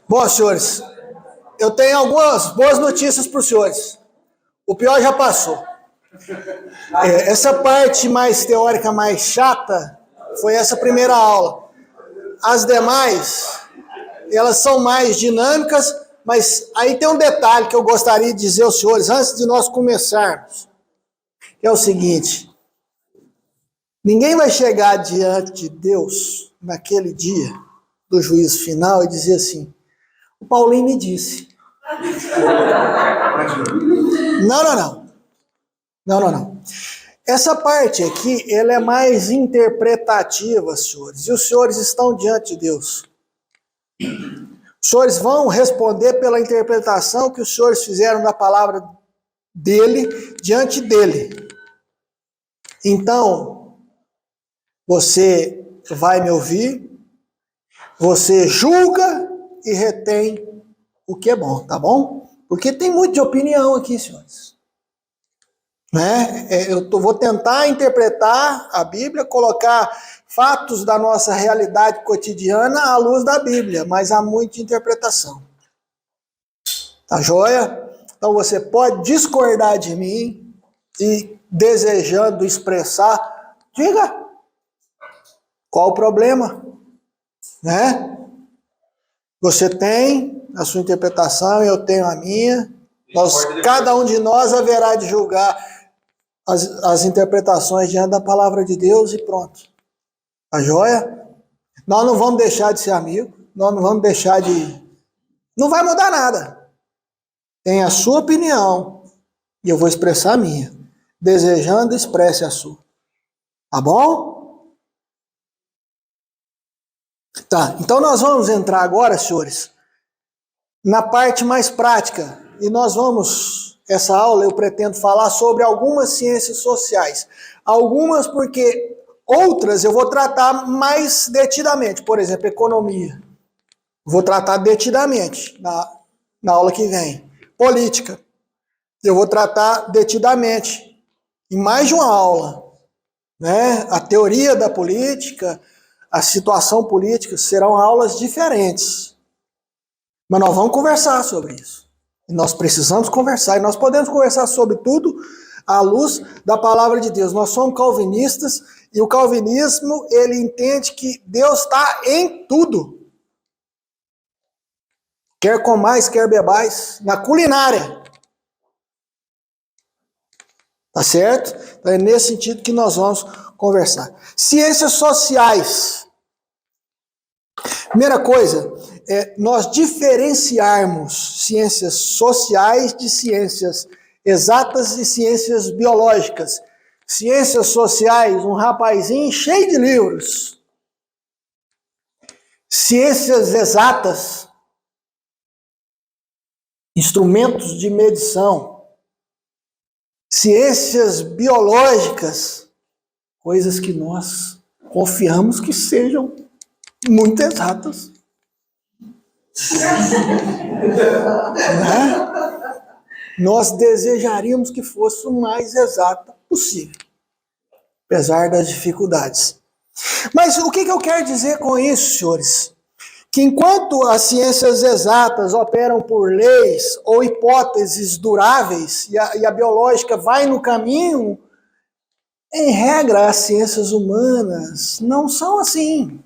Bom, senhores, eu tenho algumas boas notícias para os senhores. O pior já passou. Essa parte mais teórica, mais chata, foi essa primeira aula. As demais, elas são mais dinâmicas, mas aí tem um detalhe que eu gostaria de dizer aos senhores, antes de nós começarmos, que é o seguinte: ninguém vai chegar diante de Deus naquele dia do juízo final e dizer assim: o Paulinho me disse. Não. Essa parte aqui, ela é mais interpretativa, senhores. E os senhores estão diante de Deus. Os senhores vão responder pela interpretação que os senhores fizeram da palavra dele diante dele. Então, você vai me ouvir, você julga e retém o que é bom, tá bom? Porque tem muito de opinião aqui, senhores. Vou tentar interpretar a Bíblia, colocar fatos da nossa realidade cotidiana à luz da Bíblia, mas há muita interpretação. Tá joia? Então você pode discordar de mim e desejando expressar, diga qual o problema, né? Você tem a sua interpretação, eu tenho a minha. Cada um de nós haverá de julgar as interpretações diante da palavra de Deus e pronto. Tá joia? Nós não vamos deixar de ser amigo, nós não vamos deixar de... Não vai mudar nada. Tem a sua opinião e eu vou expressar a minha. Desejando, expresse a sua. Tá bom? Tá, então nós vamos entrar agora, senhores, na parte mais prática. E nós vamos... Essa aula eu pretendo falar sobre algumas ciências sociais. Algumas porque outras eu vou tratar mais detidamente. Por exemplo, economia. Vou tratar detidamente na aula que vem. Política. Eu vou tratar detidamente em mais de uma aula. Né? A teoria da política, a situação política serão aulas diferentes. Mas nós vamos conversar sobre isso. Nós precisamos conversar, e nós podemos conversar sobre tudo à luz da palavra de Deus. Nós somos calvinistas, e o calvinismo, ele entende que Deus está em tudo. Quer comais, quer bebais, na culinária. Tá certo? Então é nesse sentido que nós vamos conversar. Ciências sociais. Primeira coisa, nós diferenciarmos ciências sociais de ciências exatas e ciências biológicas. Ciências sociais, um rapazinho cheio de livros. Ciências exatas, instrumentos de medição. Ciências biológicas, coisas que nós confiamos que sejam muito exatas. Nós desejaríamos que fosse o mais exata possível, apesar das dificuldades. Mas o que eu quero dizer com isso, senhores? Que enquanto as ciências exatas operam por leis ou hipóteses duráveis e a biológica vai no caminho, em regra, as ciências humanas não são assim.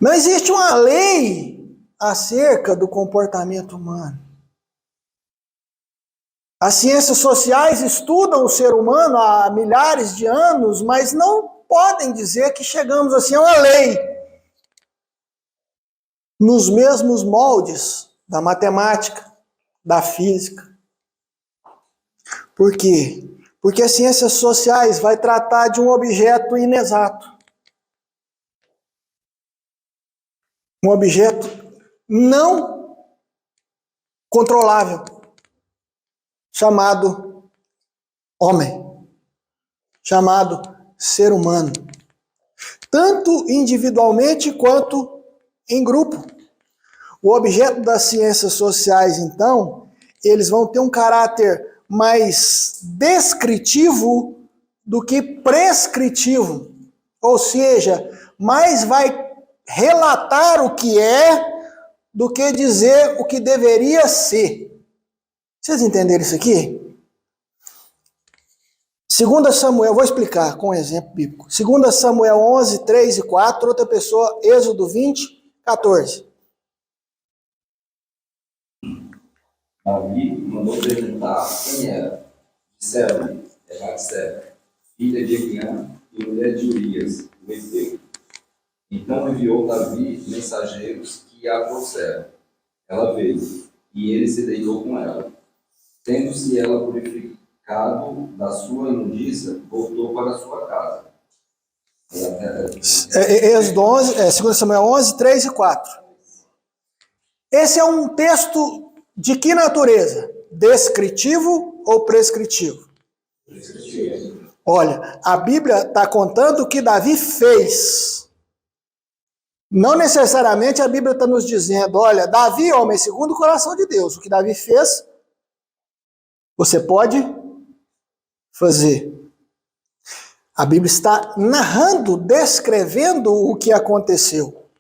Não existe uma lei acerca do comportamento humano. As ciências sociais estudam o ser humano há milhares de anos, mas não podem dizer que chegamos assim a uma lei. Nos mesmos moldes da matemática, da física. Por quê? Porque as ciências sociais vai tratar de um objeto inexato. Um objeto não controlável, chamado homem, chamado ser humano. Tanto individualmente quanto em grupo. O objeto das ciências sociais, então, eles vão ter um caráter mais descritivo do que prescritivo. Ou seja, mais vai relatar o que é do que dizer o que deveria ser. Vocês entenderam isso aqui? 2 Samuel, vou explicar com um exemplo bíblico. 2 Samuel 11, 3 e 4, outra pessoa, Êxodo 20, 14. Davi mandou perguntar quem era. Disseram-lhe, é Batseba, filha de Eglã e mulher de Urias, o Eteu. Então enviou Davi mensageiros que a trouxeram. Ela veio, e ele se deitou com ela. Tendo-se ela purificado da sua imundícia, voltou para a sua casa. Êxodo 11, 2 Samuel 11, 3 e 4. Esse é um texto de que natureza? Descritivo ou prescritivo? Prescritivo. Olha, a Bíblia está contando o que Davi fez. Não necessariamente a Bíblia está nos dizendo, olha, Davi, homem segundo o coração de Deus. O que Davi fez, você pode fazer. A Bíblia está narrando, descrevendo o que aconteceu.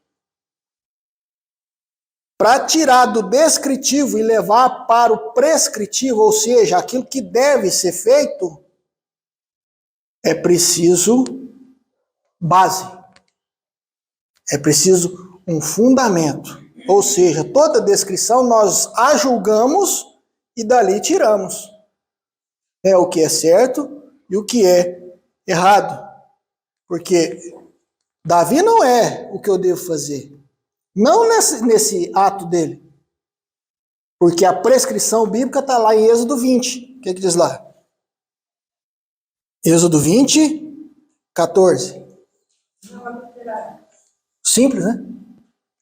Para tirar do descritivo e levar para o prescritivo, ou seja, aquilo que deve ser feito, é preciso base. É preciso um fundamento. Ou seja, toda descrição nós a julgamos e dali tiramos. É o que é certo e o que é errado. Porque Davi não é o que eu devo fazer. Não nesse ato dele. Porque a prescrição bíblica está lá em Êxodo 20. O que diz lá? Êxodo 20, 14. Simples, né?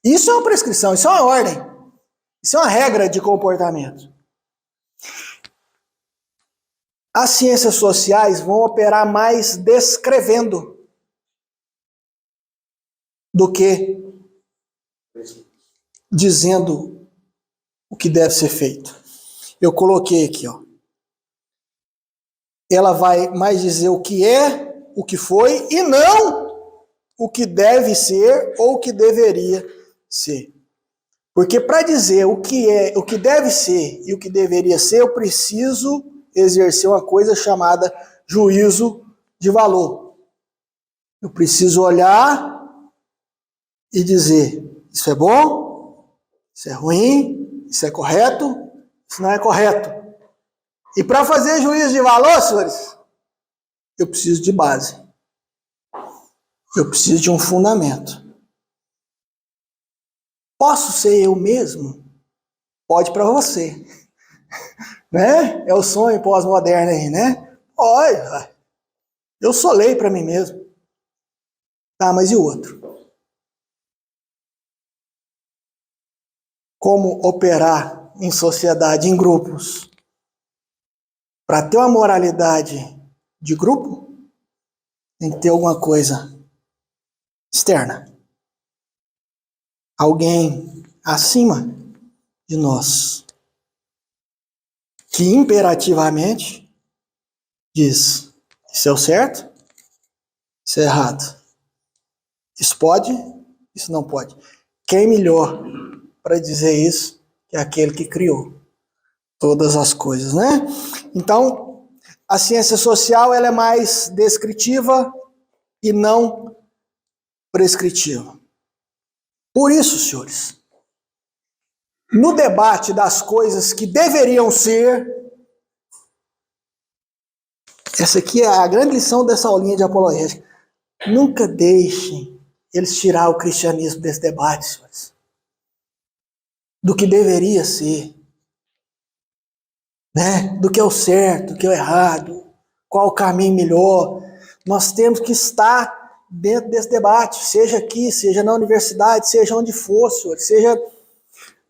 Isso é uma prescrição, isso é uma ordem. Isso é uma regra de comportamento. As ciências sociais vão operar mais descrevendo do que dizendo o que deve ser feito. Eu coloquei aqui, ó. Ela vai mais dizer o que é, o que foi, e não o que deve ser ou o que deveria ser. Porque para dizer o que é, o que deve ser e o que deveria ser, eu preciso exercer uma coisa chamada juízo de valor. Eu preciso olhar e dizer, isso é bom, isso é ruim, isso é correto, isso não é correto. E para fazer juízo de valor, senhores, eu preciso de base. Eu preciso de um fundamento. Posso ser eu mesmo? Pode para você. Né? É o sonho pós-moderno aí, né? Olha, eu sou lei para mim mesmo. Tá, mas e o outro? Como operar em sociedade, em grupos? Para ter uma moralidade de grupo, tem que ter alguma coisa externa. Alguém acima de nós. Que imperativamente diz, isso é o certo, isso é errado. Isso pode, isso não pode. Quem melhor para dizer isso que aquele que criou todas as coisas, né? Então, a ciência social ela é mais descritiva e não prescritiva. Por isso, senhores, no debate das coisas que deveriam ser, essa aqui é a grande lição dessa aulinha de apologética. Nunca deixem eles tirar o cristianismo desse debate, senhores. Do que deveria ser. Né? Do que é o certo, do que é o errado, qual o caminho melhor. Nós temos que estar dentro desse debate, seja aqui, seja na universidade, seja onde for, senhores, seja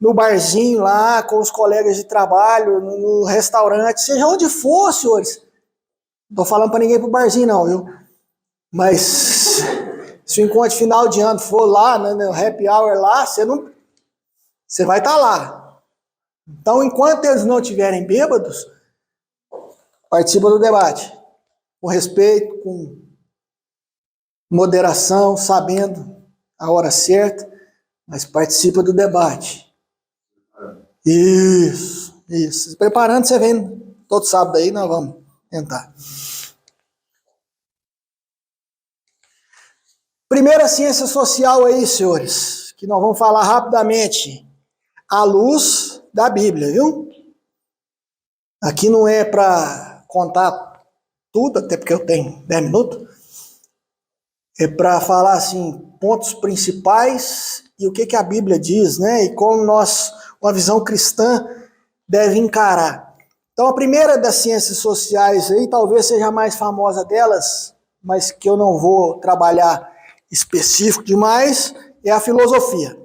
no barzinho lá, com os colegas de trabalho, no restaurante, seja onde for, senhores. Não estou falando para ninguém ir pro barzinho, não, viu? Mas se o encontro final de ano for lá, no happy hour lá, você vai estar lá. Então, enquanto eles não estiverem bêbados, participa do debate. Com respeito, com moderação, sabendo a hora certa, mas participa do debate. Isso. Se preparando, você vem todo sábado aí, nós vamos tentar. Primeira ciência social aí, senhores, que nós vamos falar rapidamente, à luz da Bíblia, viu? Aqui não é para contar tudo, até porque eu tenho 10 minutos, é para falar assim, pontos principais e o que a Bíblia diz, né? E como uma visão cristã deve encarar. Então a primeira das ciências sociais aí, talvez seja a mais famosa delas, mas que eu não vou trabalhar específico demais, é a filosofia.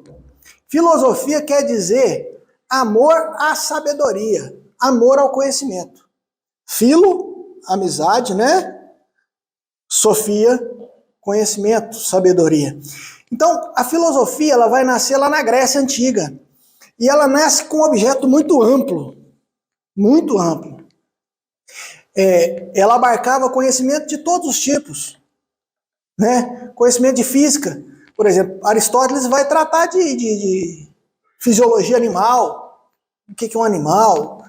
Filosofia quer dizer amor à sabedoria, amor ao conhecimento. Filo, amizade, né? Sofia, conhecimento, sabedoria. Então, a filosofia ela vai nascer lá na Grécia Antiga. E ela nasce com um objeto muito amplo. Muito amplo. Ela abarcava conhecimento de todos os tipos. Né? Conhecimento de física. Por exemplo, Aristóteles vai tratar de fisiologia animal. O que é um animal?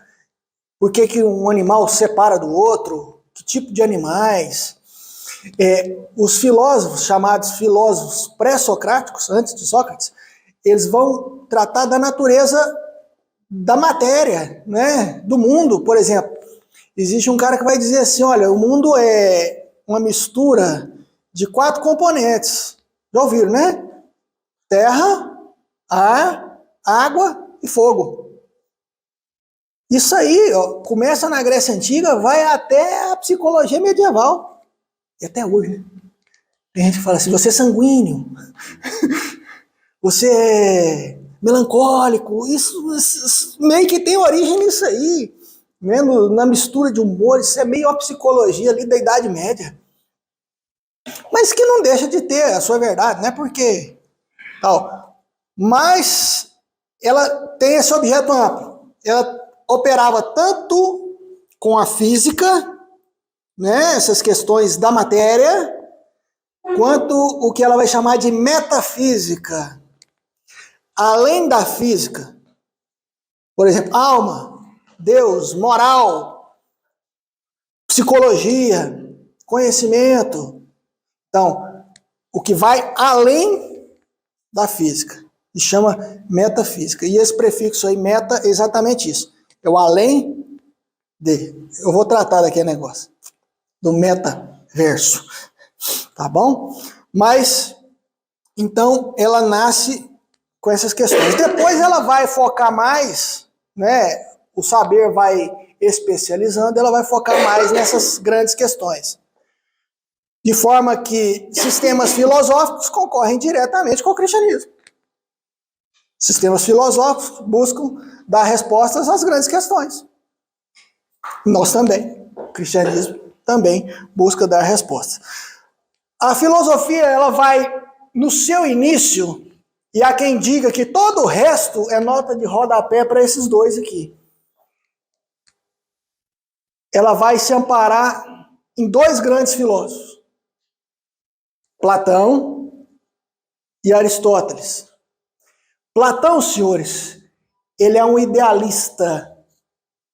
Por que um animal separa do outro? Que tipo de animais? Os filósofos, chamados filósofos pré-socráticos, antes de Sócrates, eles vão tratar da natureza da matéria, né? Do mundo, por exemplo. Existe um cara que vai dizer assim, olha, o mundo é uma mistura de 4 componentes. Já ouviram, né? Terra, ar, água e fogo. Isso aí, ó, começa na Grécia Antiga, vai até a psicologia medieval. E até hoje, né? Tem gente que fala assim, você é sanguíneo, você é melancólico, isso meio que tem origem nisso aí. Mesmo na mistura de humor, isso é meio a psicologia ali da Idade Média. Mas que não deixa de ter a sua verdade, né? Porque tal. Mas ela tem esse objeto amplo. Ela operava tanto com a física, né? Essas questões da matéria, quanto o que ela vai chamar de metafísica. Além da física, por exemplo, alma, Deus, moral, psicologia, conhecimento. Então, o que vai além da física, se chama metafísica. E esse prefixo aí, meta, é exatamente isso. É o além de. Eu vou tratar daqui o negócio, do metaverso, tá bom? Mas, então, ela nasce com essas questões. Depois ela vai focar mais, né? O saber vai especializando, ela vai focar mais nessas grandes questões. De forma que sistemas filosóficos concorrem diretamente com o cristianismo. Sistemas filosóficos buscam dar respostas às grandes questões. Nós também. O cristianismo também busca dar respostas. A filosofia, ela vai, no seu início, e há quem diga que todo o resto é nota de rodapé para esses dois aqui. Ela vai se amparar em 2 grandes filósofos. Platão e Aristóteles. Platão, senhores, ele é um idealista.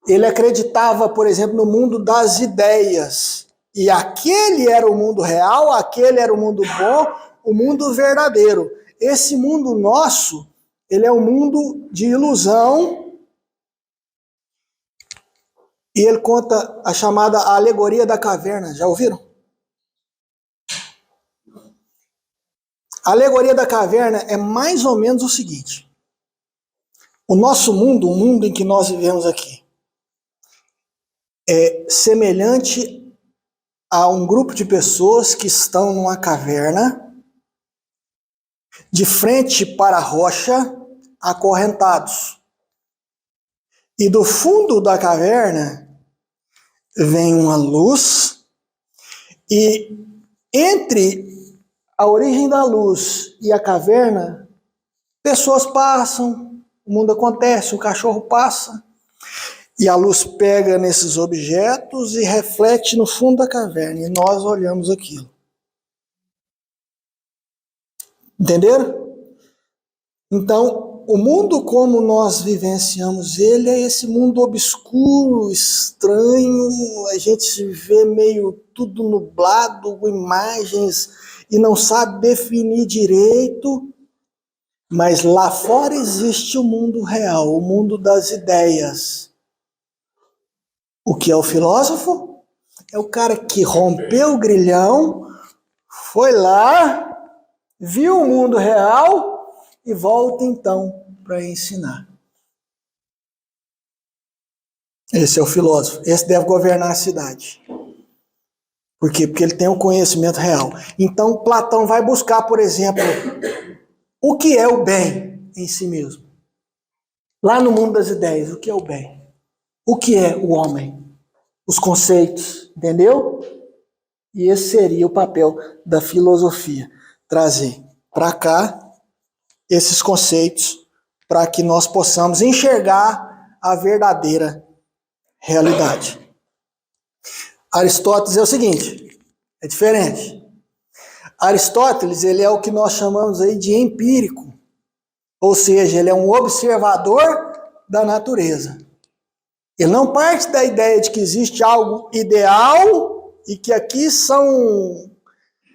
Ele acreditava, por exemplo, no mundo das ideias. E aquele era o mundo real, aquele era o mundo bom, o mundo verdadeiro. Esse mundo nosso, ele é um mundo de ilusão. E ele conta a chamada alegoria da caverna. Já ouviram? A alegoria da caverna é mais ou menos o seguinte. O nosso mundo, o mundo em que nós vivemos aqui, é semelhante a um grupo de pessoas que estão numa caverna, de frente para a rocha, acorrentados. E do fundo da caverna vem uma luz, e entre a origem da luz e a caverna, pessoas passam, o mundo acontece, o cachorro passa, e a luz pega nesses objetos e reflete no fundo da caverna, e nós olhamos aquilo. Entenderam? Então, o mundo como nós vivenciamos ele é esse mundo obscuro, estranho, a gente vê meio tudo nublado, com imagens, e não sabe definir direito, mas lá fora existe o mundo real, o mundo das ideias. O que é o filósofo? É o cara que rompeu o grilhão, foi lá, viu o mundo real e volta então para ensinar. Esse é o filósofo. Esse deve governar a cidade. Por quê? Porque ele tem o conhecimento real. Então Platão vai buscar, por exemplo, o que é o bem em si mesmo. Lá no mundo das ideias, o que é o bem? O que é o homem? Os conceitos, entendeu? E esse seria o papel da filosofia, trazer para cá esses conceitos para que nós possamos enxergar a verdadeira realidade. Aristóteles é o seguinte, é diferente. Aristóteles, ele é o que nós chamamos aí de empírico, ou seja, ele é um observador da natureza. Ele não parte da ideia de que existe algo ideal e que aqui são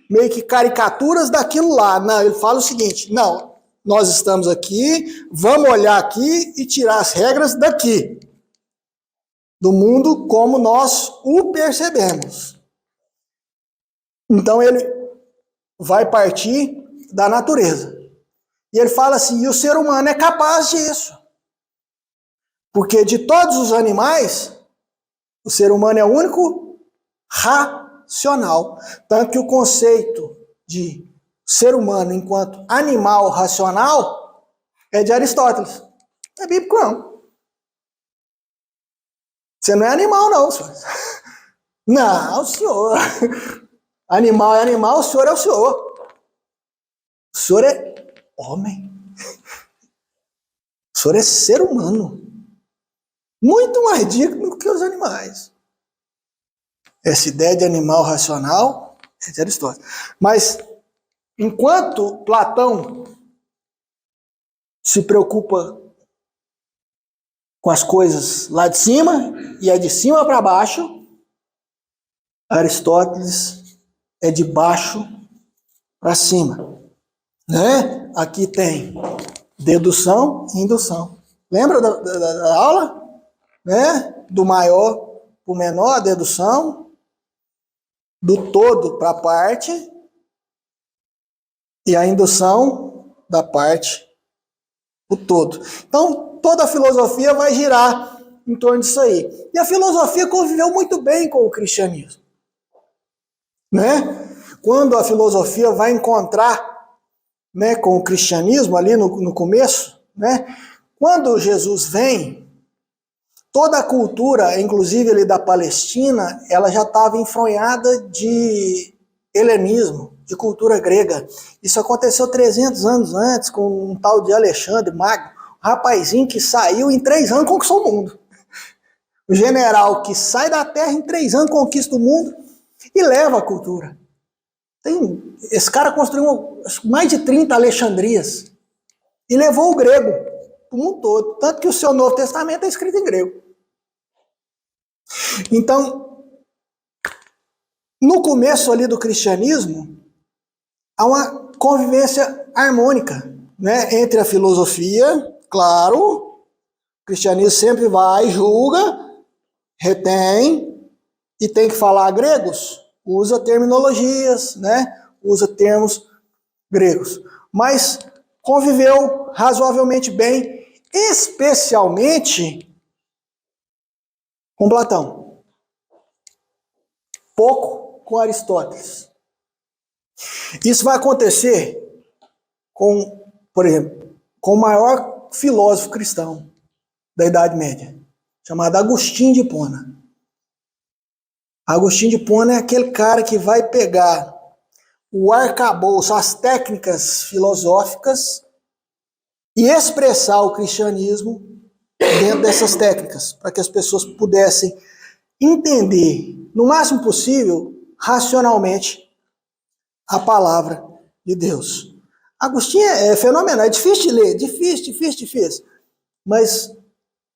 meio que caricaturas daquilo lá. Não, ele fala o seguinte, não, nós estamos aqui, vamos olhar aqui e tirar as regras daqui, do mundo como nós o percebemos. Então ele vai partir da natureza. E ele fala assim, e o ser humano é capaz disso. Porque de todos os animais, o ser humano é o único racional. Tanto que o conceito de ser humano enquanto animal racional é de Aristóteles. Não é bíblico, não. Você não é animal, não, senhor. Não, senhor. Animal é animal, o senhor é o senhor. O senhor é homem. O senhor é ser humano. Muito mais digno do que os animais. Essa ideia de animal racional é de Aristóteles. Mas, enquanto Platão se preocupa com as coisas lá de cima, e é de cima para baixo, Aristóteles é de baixo para cima. Né? Aqui tem dedução e indução. Lembra da aula? Né? Do maior para o menor, a dedução, do todo para a parte, e a indução da parte para o todo. Então, toda a filosofia vai girar em torno disso aí. E a filosofia conviveu muito bem com o cristianismo. Né? Quando a filosofia vai encontrar, né, com o cristianismo ali no começo, né? Quando Jesus vem, toda a cultura, inclusive ali da Palestina, ela já estava enfronhada de helenismo, de cultura grega. Isso aconteceu 300 anos antes com um tal de Alexandre Magno, um rapazinho que saiu em 3 anos conquistou o mundo. O general que sai da terra em 3 anos conquista o mundo e leva a cultura. Esse cara construiu mais de 30 Alexandrias e levou o grego o mundo todo. Tanto que o seu Novo Testamento é escrito em grego. Então, no começo ali do cristianismo, há uma convivência harmônica, né, entre a filosofia, claro, o cristianismo sempre vai, julga, retém, e tem que falar gregos, usa terminologias, né, usa termos gregos. Mas conviveu razoavelmente bem, especialmente com Platão, pouco com Aristóteles. Isso vai acontecer com, por exemplo, com o maior filósofo cristão da Idade Média, chamado Agostinho de Hipona. Agostinho de Hipona é aquele cara que vai pegar o arcabouço, as técnicas filosóficas e expressar o cristianismo dentro dessas técnicas, para que as pessoas pudessem entender, no máximo possível, racionalmente, a palavra de Deus. Agostinho é fenomenal, é difícil de ler, difícil, mas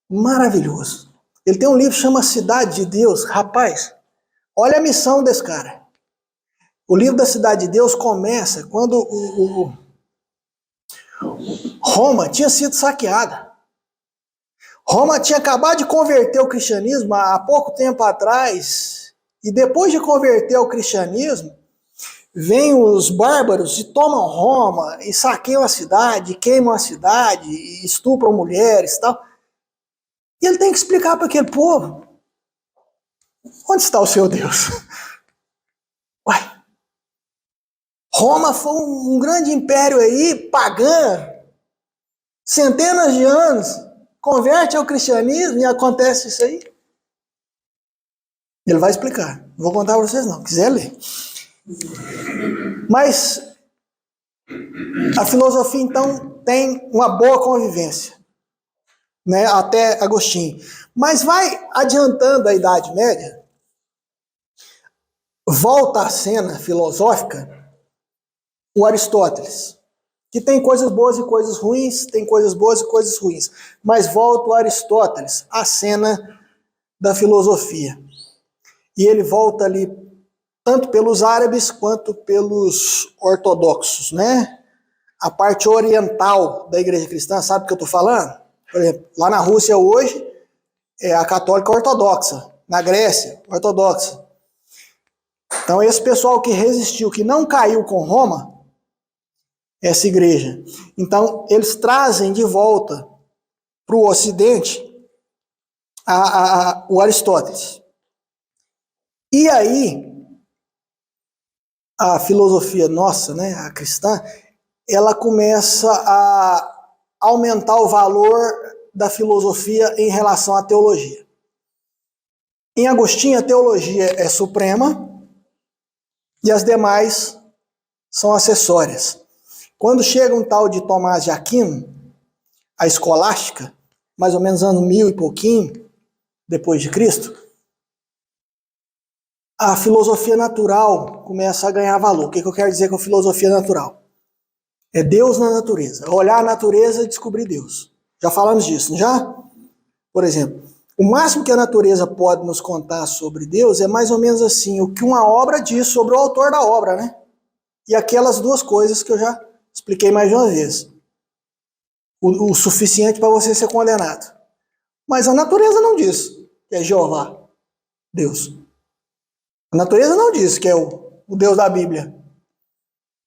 maravilhoso. Ele tem um livro que chama Cidade de Deus. Rapaz, olha a missão desse cara. O livro da Cidade de Deus começa quando Roma tinha sido saqueada. Roma tinha acabado de converter o cristianismo há pouco tempo atrás, e depois de converter ao cristianismo, vêm os bárbaros e tomam Roma, e saqueiam a cidade, queimam a cidade, e estupram mulheres e tal. E ele tem que explicar para aquele povo, onde está o seu Deus? Uai, Roma foi um grande império aí, pagã, centenas de anos, converte ao cristianismo e acontece isso aí. Ele vai explicar. Não vou contar para vocês não, quiser ler. Mas a filosofia, então, tem uma boa convivência, né, até Agostinho. Mas vai adiantando a Idade Média, volta à cena filosófica o Aristóteles, que tem coisas boas e coisas ruins, tem coisas boas e coisas ruins. Mas volta o Aristóteles à cena da filosofia. E ele volta ali tanto pelos árabes quanto pelos ortodoxos, né? A parte oriental da igreja cristã, sabe o que eu estou falando? Por exemplo, lá na Rússia hoje é a católica ortodoxa, na Grécia, ortodoxa. Então esse pessoal que resistiu, que não caiu com Roma, essa igreja. Então eles trazem de volta para o Ocidente o Aristóteles. E aí a filosofia nossa, né, a cristã, ela começa a aumentar o valor da filosofia em relação à teologia. Em Agostinho, a teologia é suprema e as demais são acessórias. Quando chega um tal de Tomás de Aquino, a escolástica, mais ou menos ano 1000 e pouquinho, depois de Cristo, a filosofia natural começa a ganhar valor. O que eu quero dizer com filosofia natural? É Deus na natureza. Olhar a natureza e descobrir Deus. Já falamos disso, não já? Por exemplo, o máximo que a natureza pode nos contar sobre Deus é mais ou menos assim, o que uma obra diz sobre o autor da obra, né? E aquelas duas coisas que eu já expliquei mais de uma vez. O suficiente para você ser condenado. Mas a natureza não diz que é Jeová, Deus. A natureza não diz que é o Deus da Bíblia,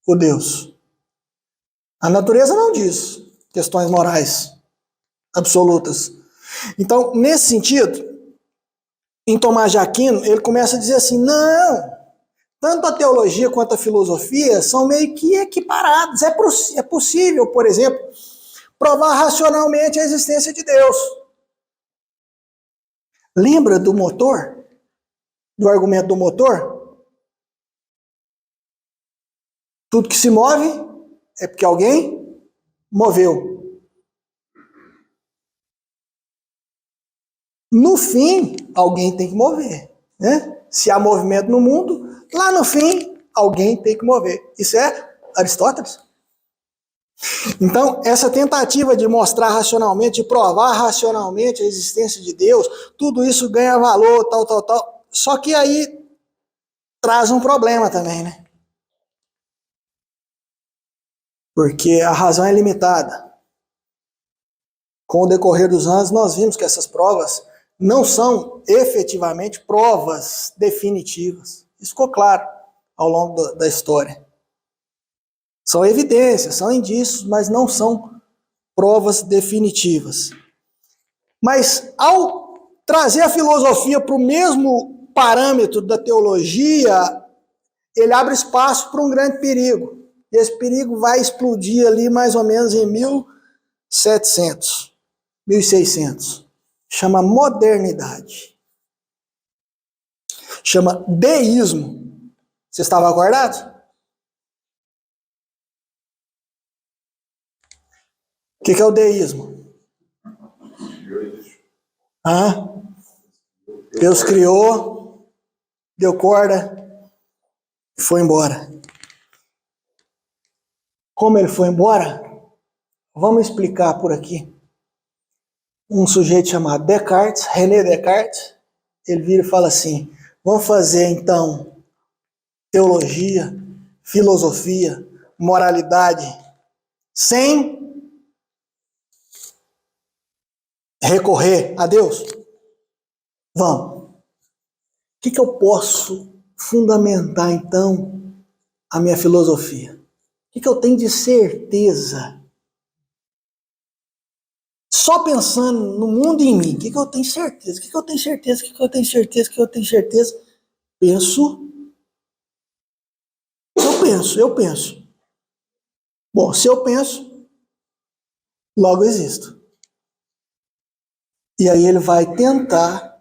o Deus. A natureza não diz questões morais absolutas. Então, nesse sentido, em Tomás de Aquino, ele começa a dizer assim, não, tanto a teologia quanto a filosofia são meio que equiparados. É possível, por exemplo, provar racionalmente a existência de Deus. Lembra do motor? Do argumento do motor? Tudo que se move é porque alguém moveu. No fim, alguém tem que mover, né? Se há movimento no mundo, lá no fim, alguém tem que mover. Isso é Aristóteles. Então, essa tentativa de mostrar racionalmente, de provar racionalmente a existência de Deus, tudo isso ganha valor, tal. Só que aí traz um problema também, né? Porque a razão é limitada. Com o decorrer dos anos, nós vimos que essas provas não são efetivamente provas definitivas. Isso ficou claro ao longo da história. São evidências, são indícios, mas não são provas definitivas. Mas ao trazer a filosofia para o mesmo parâmetro da teologia, ele abre espaço para um grande perigo. E esse perigo vai explodir ali mais ou menos em 1700, 1600. Chama modernidade. Chama deísmo. Você estava acordado? O que é o deísmo? Deus criou, deu corda e foi embora. como ele foi embora, vamos explicar por aqui. Um sujeito chamado Descartes, René Descartes, ele vira e fala assim: vamos fazer então teologia, filosofia, moralidade, sem recorrer a Deus? Vamos. O que eu posso fundamentar então a minha filosofia? O que eu tenho de certeza? Só pensando no mundo e em mim, o que eu tenho certeza? O que eu tenho certeza? O que eu tenho certeza? O que eu tenho certeza? Eu penso. Bom, se eu penso, logo existo. E aí ele vai tentar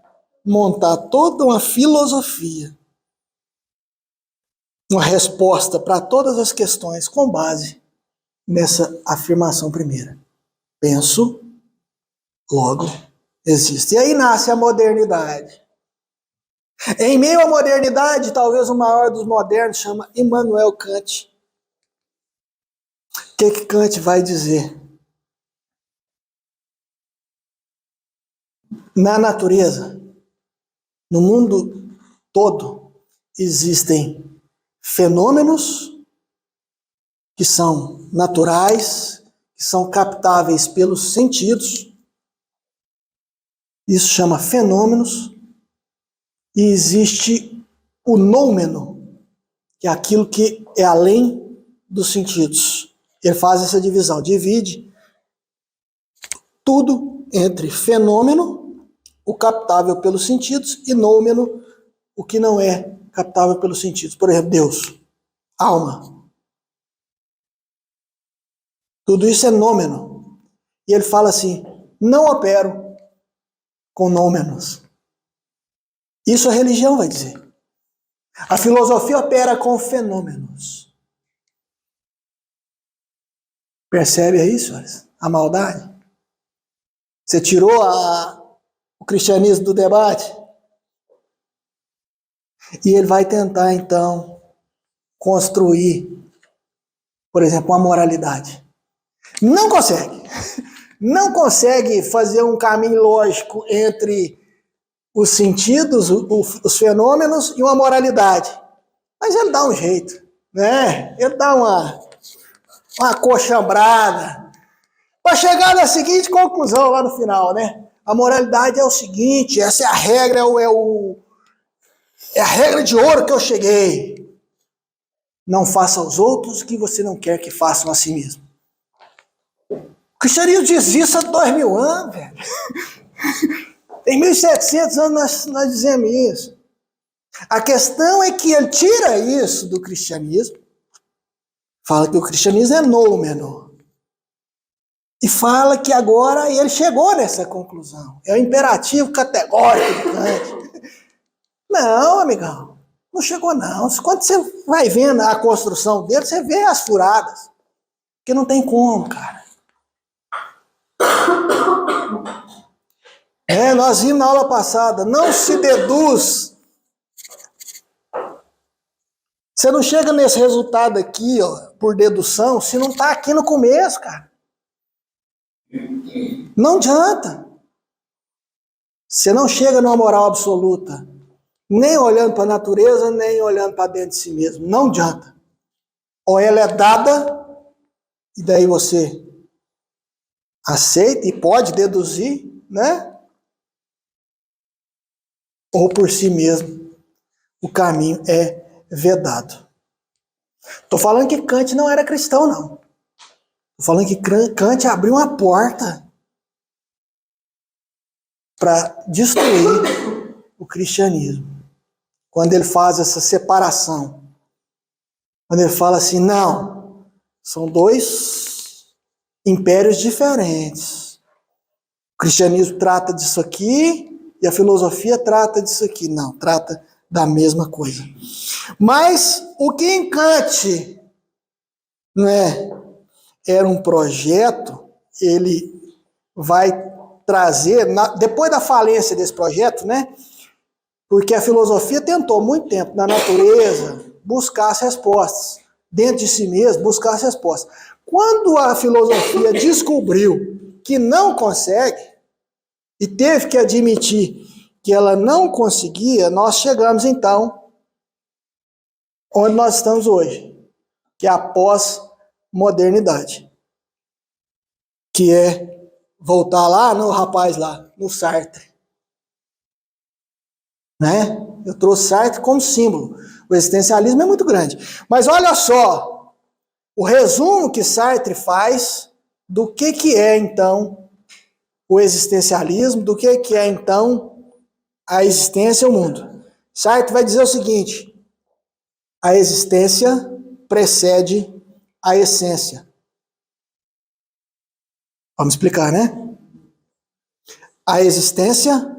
montar toda uma filosofia, uma resposta para todas as questões com base nessa afirmação primeira. Penso, logo existe. E aí nasce a modernidade. Em meio à modernidade, talvez o maior dos modernos chama Immanuel Kant. O que Kant vai dizer? Na natureza, no mundo todo, existem fenômenos que são naturais, que são captáveis pelos sentidos. Isso chama fenômenos. E existe o noumeno, que é aquilo que é além dos sentidos. Ele faz essa divisão, divide tudo entre fenômeno, o captável pelos sentidos, e noumeno, o que não é captável pelos sentidos. Por exemplo, Deus, alma. Tudo isso é noumeno. E ele fala assim: não opero com noumenos. Isso a religião vai dizer. A filosofia opera com fenômenos. Percebe aí, senhores? A maldade? Você tirou o cristianismo do debate? E ele vai tentar, então, construir, por exemplo, uma moralidade. Não consegue. Não consegue fazer um caminho lógico entre os sentidos, os fenômenos e uma moralidade. Mas ele dá um jeito, né? Ele dá uma coxambrada para chegar na seguinte conclusão lá no final, né? A moralidade é o seguinte, essa é a regra, é a regra de ouro que eu cheguei. Não faça aos outros o que você não quer que façam a si mesmo. O cristianismo diz isso há 2000 anos, velho. Tem 1700 anos nós dizemos isso. A questão é que ele tira isso do cristianismo, fala que o cristianismo é noumeno, e fala que agora ele chegou nessa conclusão. É o imperativo categórico de Kant. Não, amigão, não chegou não. Quando você vai vendo a construção dele, você vê as furadas. Porque não tem como, cara. Nós vimos na aula passada, não se deduz. Você não chega nesse resultado aqui, ó, por dedução, se não está aqui no começo, cara. Não adianta. Você não chega numa moral absoluta, nem olhando para a natureza, nem olhando para dentro de si mesmo. Não adianta. Ou ela é dada, e daí você aceita e pode deduzir, né? Ou por si mesmo, o caminho é vedado. Estou falando que Kant não era cristão, não. Estou falando que Kant abriu uma porta para destruir o cristianismo. Quando ele faz essa separação. Quando ele fala assim, não, são dois impérios diferentes. O cristianismo trata disso aqui e a filosofia trata disso aqui. Não, trata da mesma coisa. Mas o que em Kant, né, era um projeto, ele vai trazer, depois da falência desse projeto, né, porque a filosofia tentou muito tempo na natureza buscar as respostas. dentro de si mesmo, buscar as respostas. Quando a filosofia descobriu que não consegue, e teve que admitir que ela não conseguia, nós chegamos então onde nós estamos hoje, que é a pós-modernidade, que é voltar lá no rapaz lá, no Sartre. Né? Eu trouxe Sartre como símbolo. O existencialismo é muito grande. Mas olha só, o resumo que Sartre faz do que é então o existencialismo, do que é então a existência e o mundo. Sartre vai dizer o seguinte: a existência precede a essência. Vamos explicar, né? A existência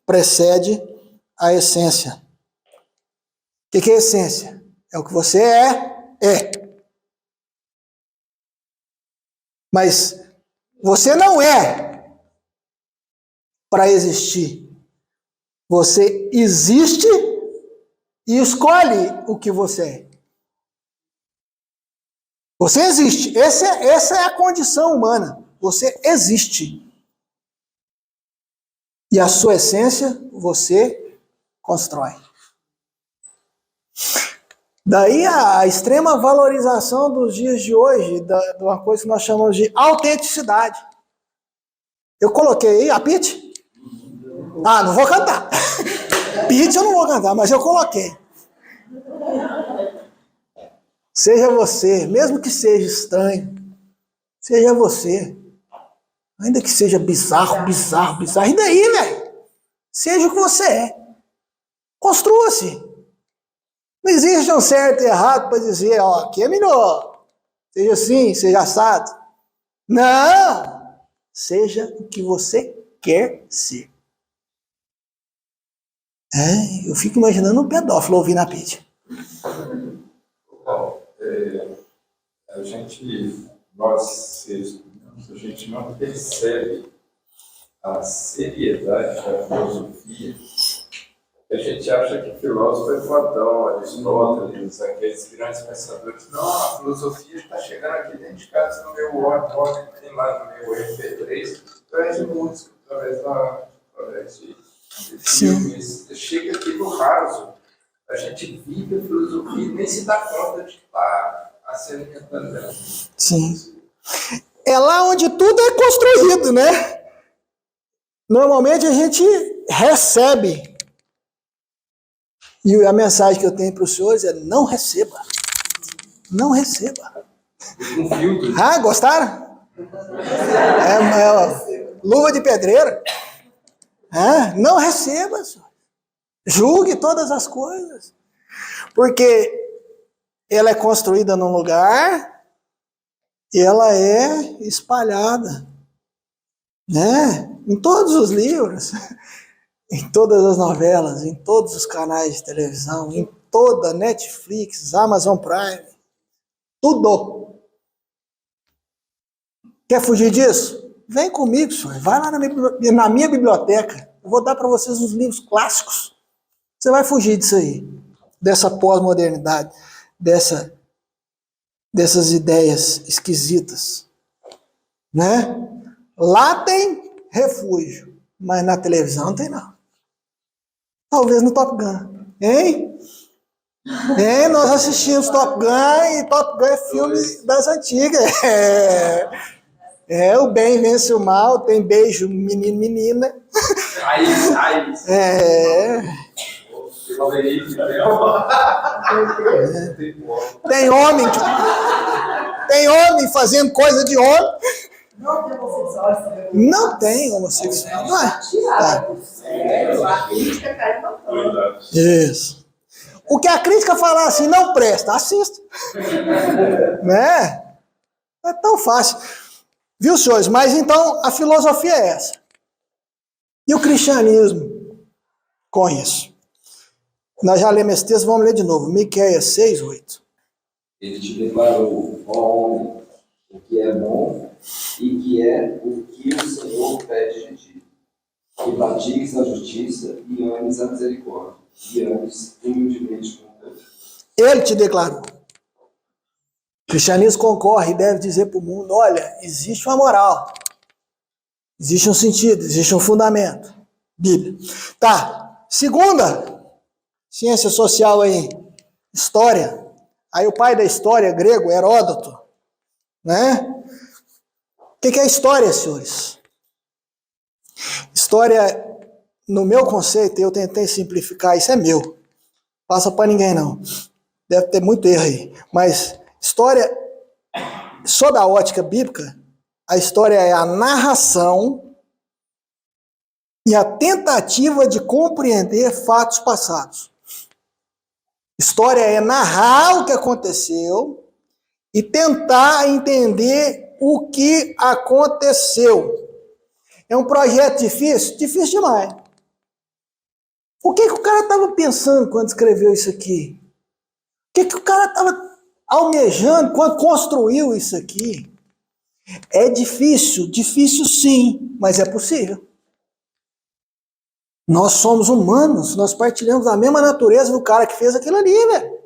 precede a essência. O que é essência? É o que você é. Mas você não é para existir. Você existe e escolhe o que você é. Você existe. Essa é a condição humana. Você existe. E a sua essência você constrói. Daí a extrema valorização dos dias de hoje, de uma coisa que nós chamamos de autenticidade. Eu coloquei a Pitty? Ah, não vou cantar. Pitty eu não vou cantar, mas eu coloquei. Seja você, mesmo que seja estranho, seja você. Ainda que seja bizarro. E daí, velho? Seja o que você é. Construa-se. Não existe um certo e errado para dizer, ó, aqui é melhor. Seja assim, seja assado. Não! Seja o que você quer ser. Eu fico imaginando um pedófilo ouvindo a Pitty. Bom, nós seres humanos, a gente não percebe a seriedade da filosofia. A gente acha que filósofo é Platão, Aristóteles, aqueles grandes pensadores. Não, a filosofia está chegando aqui dentro de casa, no meu Watch, tem lá no meu MP3, através de música, através de filmes. Chega aqui no raso. A gente vive a filosofia e nem se dá conta de que está se alimentando dela. Sim. É lá onde tudo é construído, né? Normalmente a gente recebe. E a mensagem que eu tenho para os senhores é: não receba. Não receba. Um filtro. Ah, gostaram? Luva de pedreiro. Não receba, senhor. Julgue todas as coisas. Porque ela é construída num lugar e ela é espalhada, né? Em todos os livros, em todas as novelas, em todos os canais de televisão, em toda Netflix, Amazon Prime, tudo. Quer fugir disso? Vem comigo, senhor. Vai lá na minha biblioteca. Eu vou dar para vocês uns livros clássicos. Você vai fugir disso aí, dessa pós-modernidade, dessas ideias esquisitas, né? Lá tem refúgio, mas na televisão não tem não. Talvez no Top Gun, hein? Nós assistimos Top Gun e Top Gun é filme das antigas. O bem vence o mal, tem beijo menino, menina. Raiz. Tem homem fazendo coisa de homem. Não tem homossexual. Não tem homossexual. Não é? A crítica cai matando. Isso. O que a crítica falar assim não presta, assista. Né? É tão fácil. Viu, senhores? Mas então a filosofia é essa. E o cristianismo com isso? Nós já lemos esse texto, vamos ler de novo. Miqueias 6:8. Ele te declarou, ó homem, o que é bom e que é o que o Senhor pede de ti. Que pratiques a justiça e ames a misericórdia, e ames humildemente com Deus. Ele te declarou. cristianismo concorre e deve dizer para o mundo, olha, existe uma moral, existe um sentido, existe um fundamento. Bíblia. Tá, segunda, ciência social aí, história. Aí o pai da história grego, Heródoto, né? O que é história, senhores? História, no meu conceito, eu tentei simplificar, isso é meu. Passa para ninguém não. Deve ter muito erro aí. Mas história, sob a ótica bíblica, a história é a narração e a tentativa de compreender fatos passados. História é narrar o que aconteceu e tentar entender o que aconteceu. É um projeto difícil? Difícil demais. O que o cara estava pensando quando escreveu isso aqui? O que o cara estava almejando quando construiu isso aqui? É difícil sim, mas é possível. Nós somos humanos, nós partilhamos a mesma natureza do cara que fez aquilo ali, velho.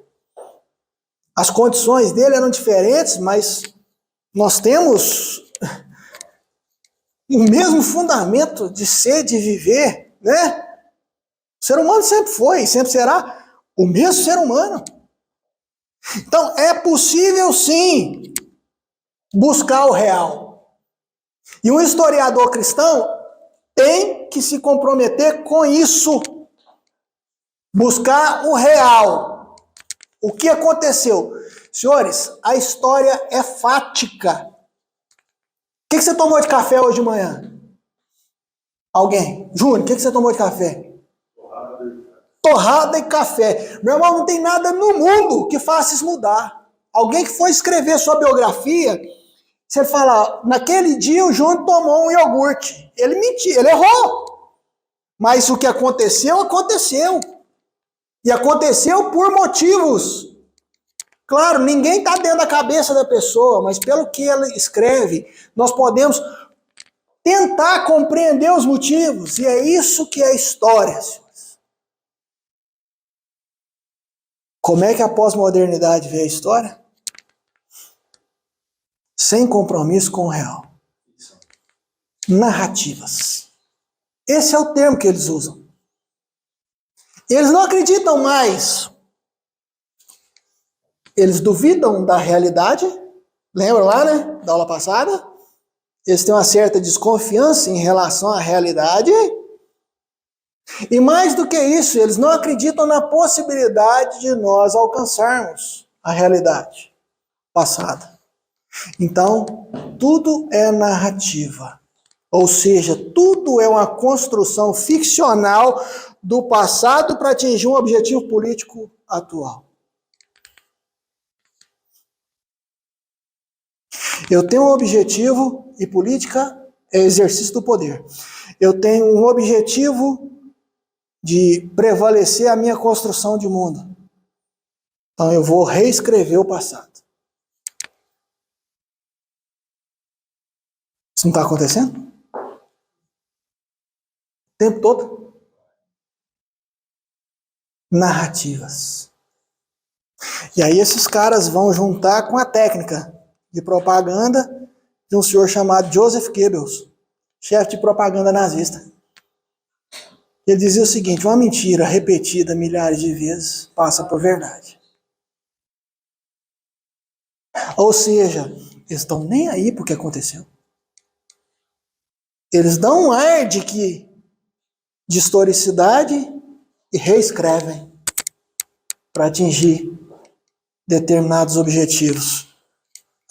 As condições dele eram diferentes, mas nós temos o mesmo fundamento de ser, de viver, né? O ser humano sempre foi e sempre será o mesmo ser humano. Então, é possível sim buscar o real. E um historiador cristão tem que se comprometer com isso. Buscar o real. O que aconteceu? Senhores, a história é fática. O que você tomou de café hoje de manhã? Alguém? Júnior, o que você tomou de café? Torrada e café. Meu irmão, não tem nada no mundo que faça isso mudar. Alguém que for escrever sua biografia, você fala, naquele dia o Júnior tomou um iogurte. Ele mentiu, ele errou. Mas o que aconteceu, aconteceu. E aconteceu por motivos. Claro, ninguém está dentro da cabeça da pessoa, mas pelo que ela escreve, nós podemos tentar compreender os motivos. E é isso que é história, senhores. Como é que a pós-modernidade vê a história? Sem compromisso com o real. Narrativas. Esse é o termo que eles usam. Eles não acreditam mais. Eles duvidam da realidade. Lembra lá, né? Da aula passada? Eles têm uma certa desconfiança em relação à realidade. E mais do que isso, eles não acreditam na possibilidade de nós alcançarmos a realidade passada. Então, tudo é narrativa. Ou seja, tudo é uma construção ficcional do passado para atingir um objetivo político atual. Eu tenho um objetivo, e política é exercício do poder. Eu tenho um objetivo de prevalecer a minha construção de mundo. Então eu vou reescrever o passado. Isso não está acontecendo? O tempo todo? Narrativas. E aí esses caras vão juntar com a técnica de propaganda de um senhor chamado Joseph Goebbels, chefe de propaganda nazista. Ele dizia o seguinte, uma mentira repetida milhares de vezes passa por verdade. Ou seja, eles estão nem aí porque aconteceu. Eles dão um ar de historicidade e reescrevem para atingir determinados objetivos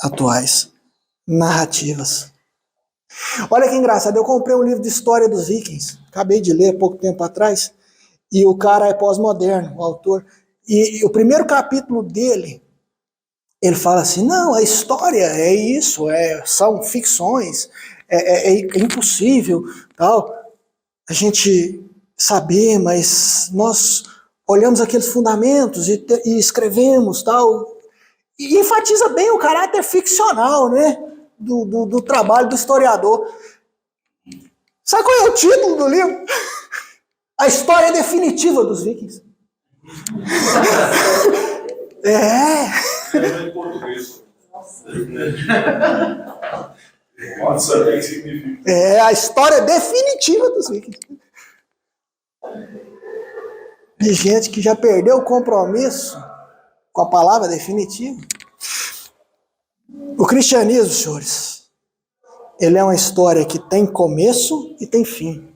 atuais, narrativas. Olha que engraçado, eu comprei um livro de história dos vikings, acabei de ler pouco tempo atrás, e o cara é pós-moderno, o autor, e o primeiro capítulo dele, ele fala assim, não, a história é isso, são ficções, é impossível, tal, a gente saber, mas nós olhamos aqueles fundamentos e escrevemos, tal, e enfatiza bem o caráter ficcional, né, do trabalho do historiador. Sabe qual é o título do livro? A história definitiva dos vikings. Pode saber o que significa. É a história definitiva dos vikings. De gente que já perdeu o compromisso com a palavra definitiva. O cristianismo, senhores, ele é uma história que tem começo e tem fim.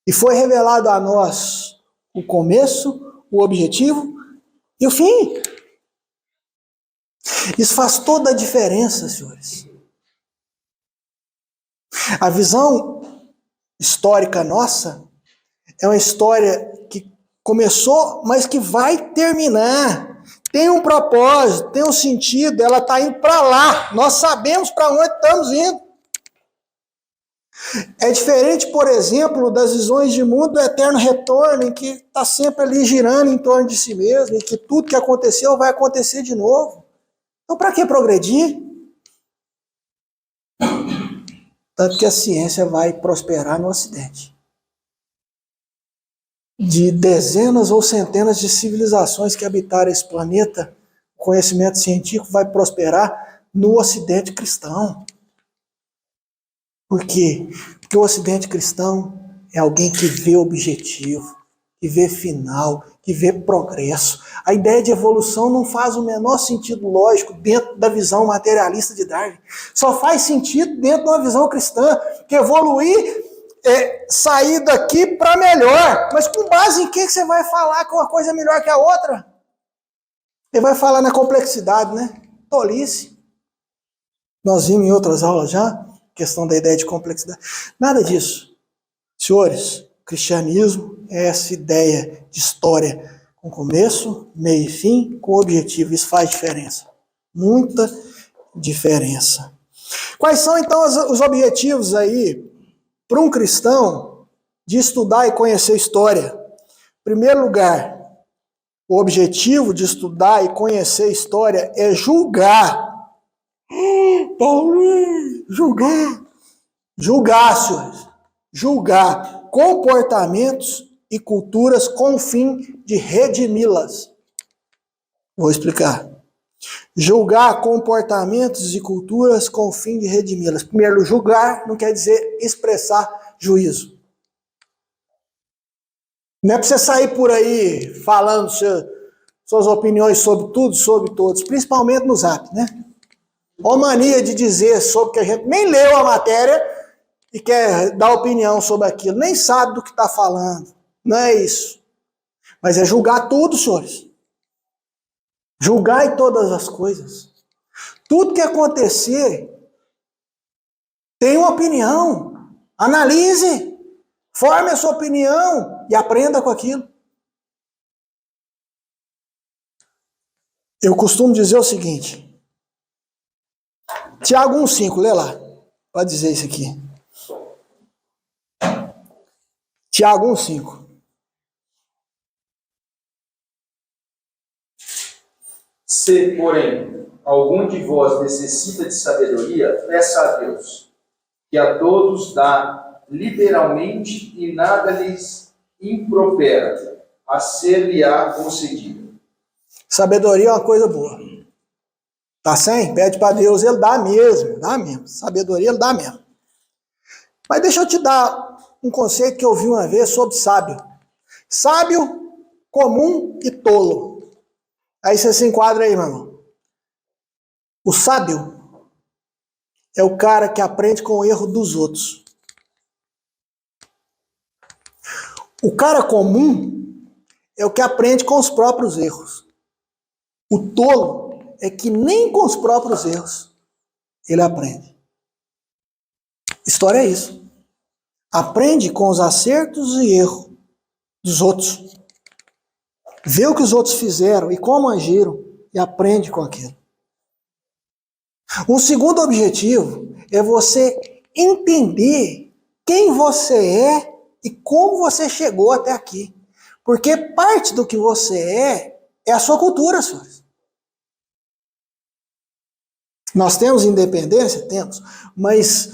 E foi revelado a nós o começo, o objetivo e o fim. Isso faz toda a diferença, senhores. A visão histórica nossa é uma história que começou, mas que vai terminar. Tem um propósito, tem um sentido, ela está indo para lá. Nós sabemos para onde estamos indo. É diferente, por exemplo, das visões de mundo do eterno retorno, em que está sempre ali girando em torno de si mesmo, e que tudo que aconteceu vai acontecer de novo. Então, para que progredir? Tanto que a ciência vai prosperar no Ocidente. De dezenas ou centenas de civilizações que habitaram esse planeta, o conhecimento científico vai prosperar no Ocidente cristão. Por quê? Porque o Ocidente cristão é alguém que vê objetivo, que vê final, que vê progresso. A ideia de evolução não faz o menor sentido lógico dentro da visão materialista de Darwin. Só faz sentido dentro de uma visão cristã, que evoluir é sair daqui para melhor. Mas com base em que você vai falar que uma coisa é melhor que a outra? Ele vai falar na complexidade, né? Tolice. Nós vimos em outras aulas já, questão da ideia de complexidade. Nada disso. Senhores, cristianismo é essa ideia de história com começo, meio e fim, com objetivo. Isso faz diferença. Muita diferença. Quais são, então, os objetivos aí para um cristão de estudar e conhecer história? Em primeiro lugar, o objetivo de estudar e conhecer história é julgar. Paulo, julgar, senhores. Julgar comportamentos e culturas com o fim de redimi-las. Vou explicar. Julgar comportamentos e culturas com o fim de redimi-las. Primeiro, julgar não quer dizer expressar juízo. Não é para você sair por aí falando suas opiniões sobre tudo, sobre todos, principalmente no Zap, né? Ou mania de dizer sobre que a gente nem leu a matéria e quer dar opinião sobre aquilo, nem sabe do que está falando. Não é isso. Mas é julgar tudo, senhores. Julgar em todas as coisas. Tudo que acontecer, tem uma opinião. Analise, forme a sua opinião e aprenda com aquilo. Eu costumo dizer o seguinte. Tiago 1,5, lê lá. Pode dizer isso aqui. Tiago 1,5. Se, porém, algum de vós necessita de sabedoria, peça a Deus, que a todos dá liberalmente e nada lhes impropera, a ser-lhe-á concedida. Sabedoria é uma coisa boa. Tá sem? Pede para Deus, ele dá mesmo, dá mesmo. Sabedoria ele dá mesmo. Mas deixa eu te dar um conceito que eu vi uma vez sobre sábio. Sábio, comum e tolo. Aí você se enquadra aí, meu irmão. O sábio é o cara que aprende com o erro dos outros. O cara comum é o que aprende com os próprios erros. O tolo é que nem com os próprios erros ele aprende. História é isso. Aprende com os acertos e erros dos outros. Vê o que os outros fizeram e como agiram e aprende com aquilo. Um segundo objetivo é você entender quem você é e como você chegou até aqui. Porque parte do que você é a sua cultura, senhores. Nós temos independência? Temos. Mas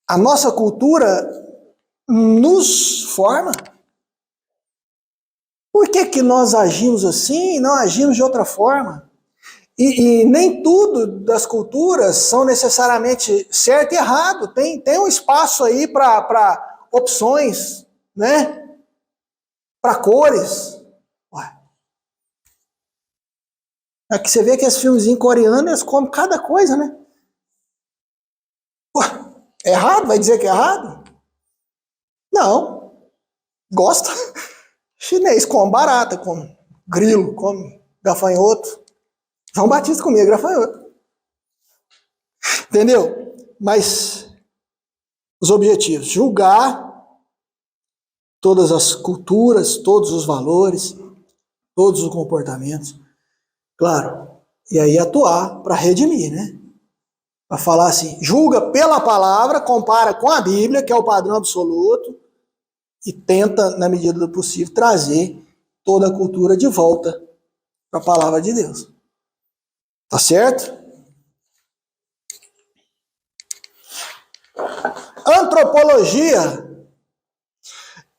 a nossa cultura nos forma. Por que nós agimos assim e não agimos de outra forma? E nem tudo das culturas são necessariamente certo e errado. Tem um espaço aí para opções, né? Para cores. Ué. Aqui você vê que esses filmezinhos coreanos, eles comem cada coisa, né? Ué, é errado? Vai dizer que é errado? Não. Gosta. Chinês come barata, come grilo, come gafanhoto. João Batista comia gafanhoto. Entendeu? Mas os objetivos: julgar todas as culturas, todos os valores, todos os comportamentos. Claro. E aí atuar para redimir, né? Para falar assim, julga pela palavra, compara com a Bíblia, que é o padrão absoluto, e tenta, na medida do possível, trazer toda a cultura de volta para a palavra de Deus. Tá certo? Antropologia.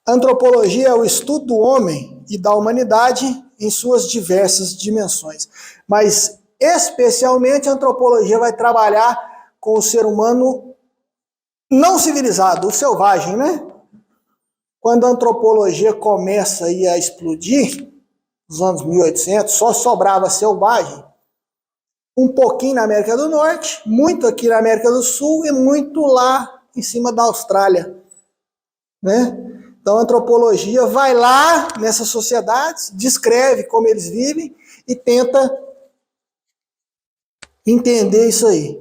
Antropologia é o estudo do homem e da humanidade em suas diversas dimensões. Mas, especialmente, a antropologia vai trabalhar com o ser humano não civilizado, o selvagem, né? Quando a antropologia começa aí a explodir, nos anos 1800, só sobrava selvagem, um pouquinho na América do Norte, muito aqui na América do Sul e muito lá em cima da Austrália, né? Então a antropologia vai lá nessas sociedades, descreve como eles vivem e tenta entender isso aí.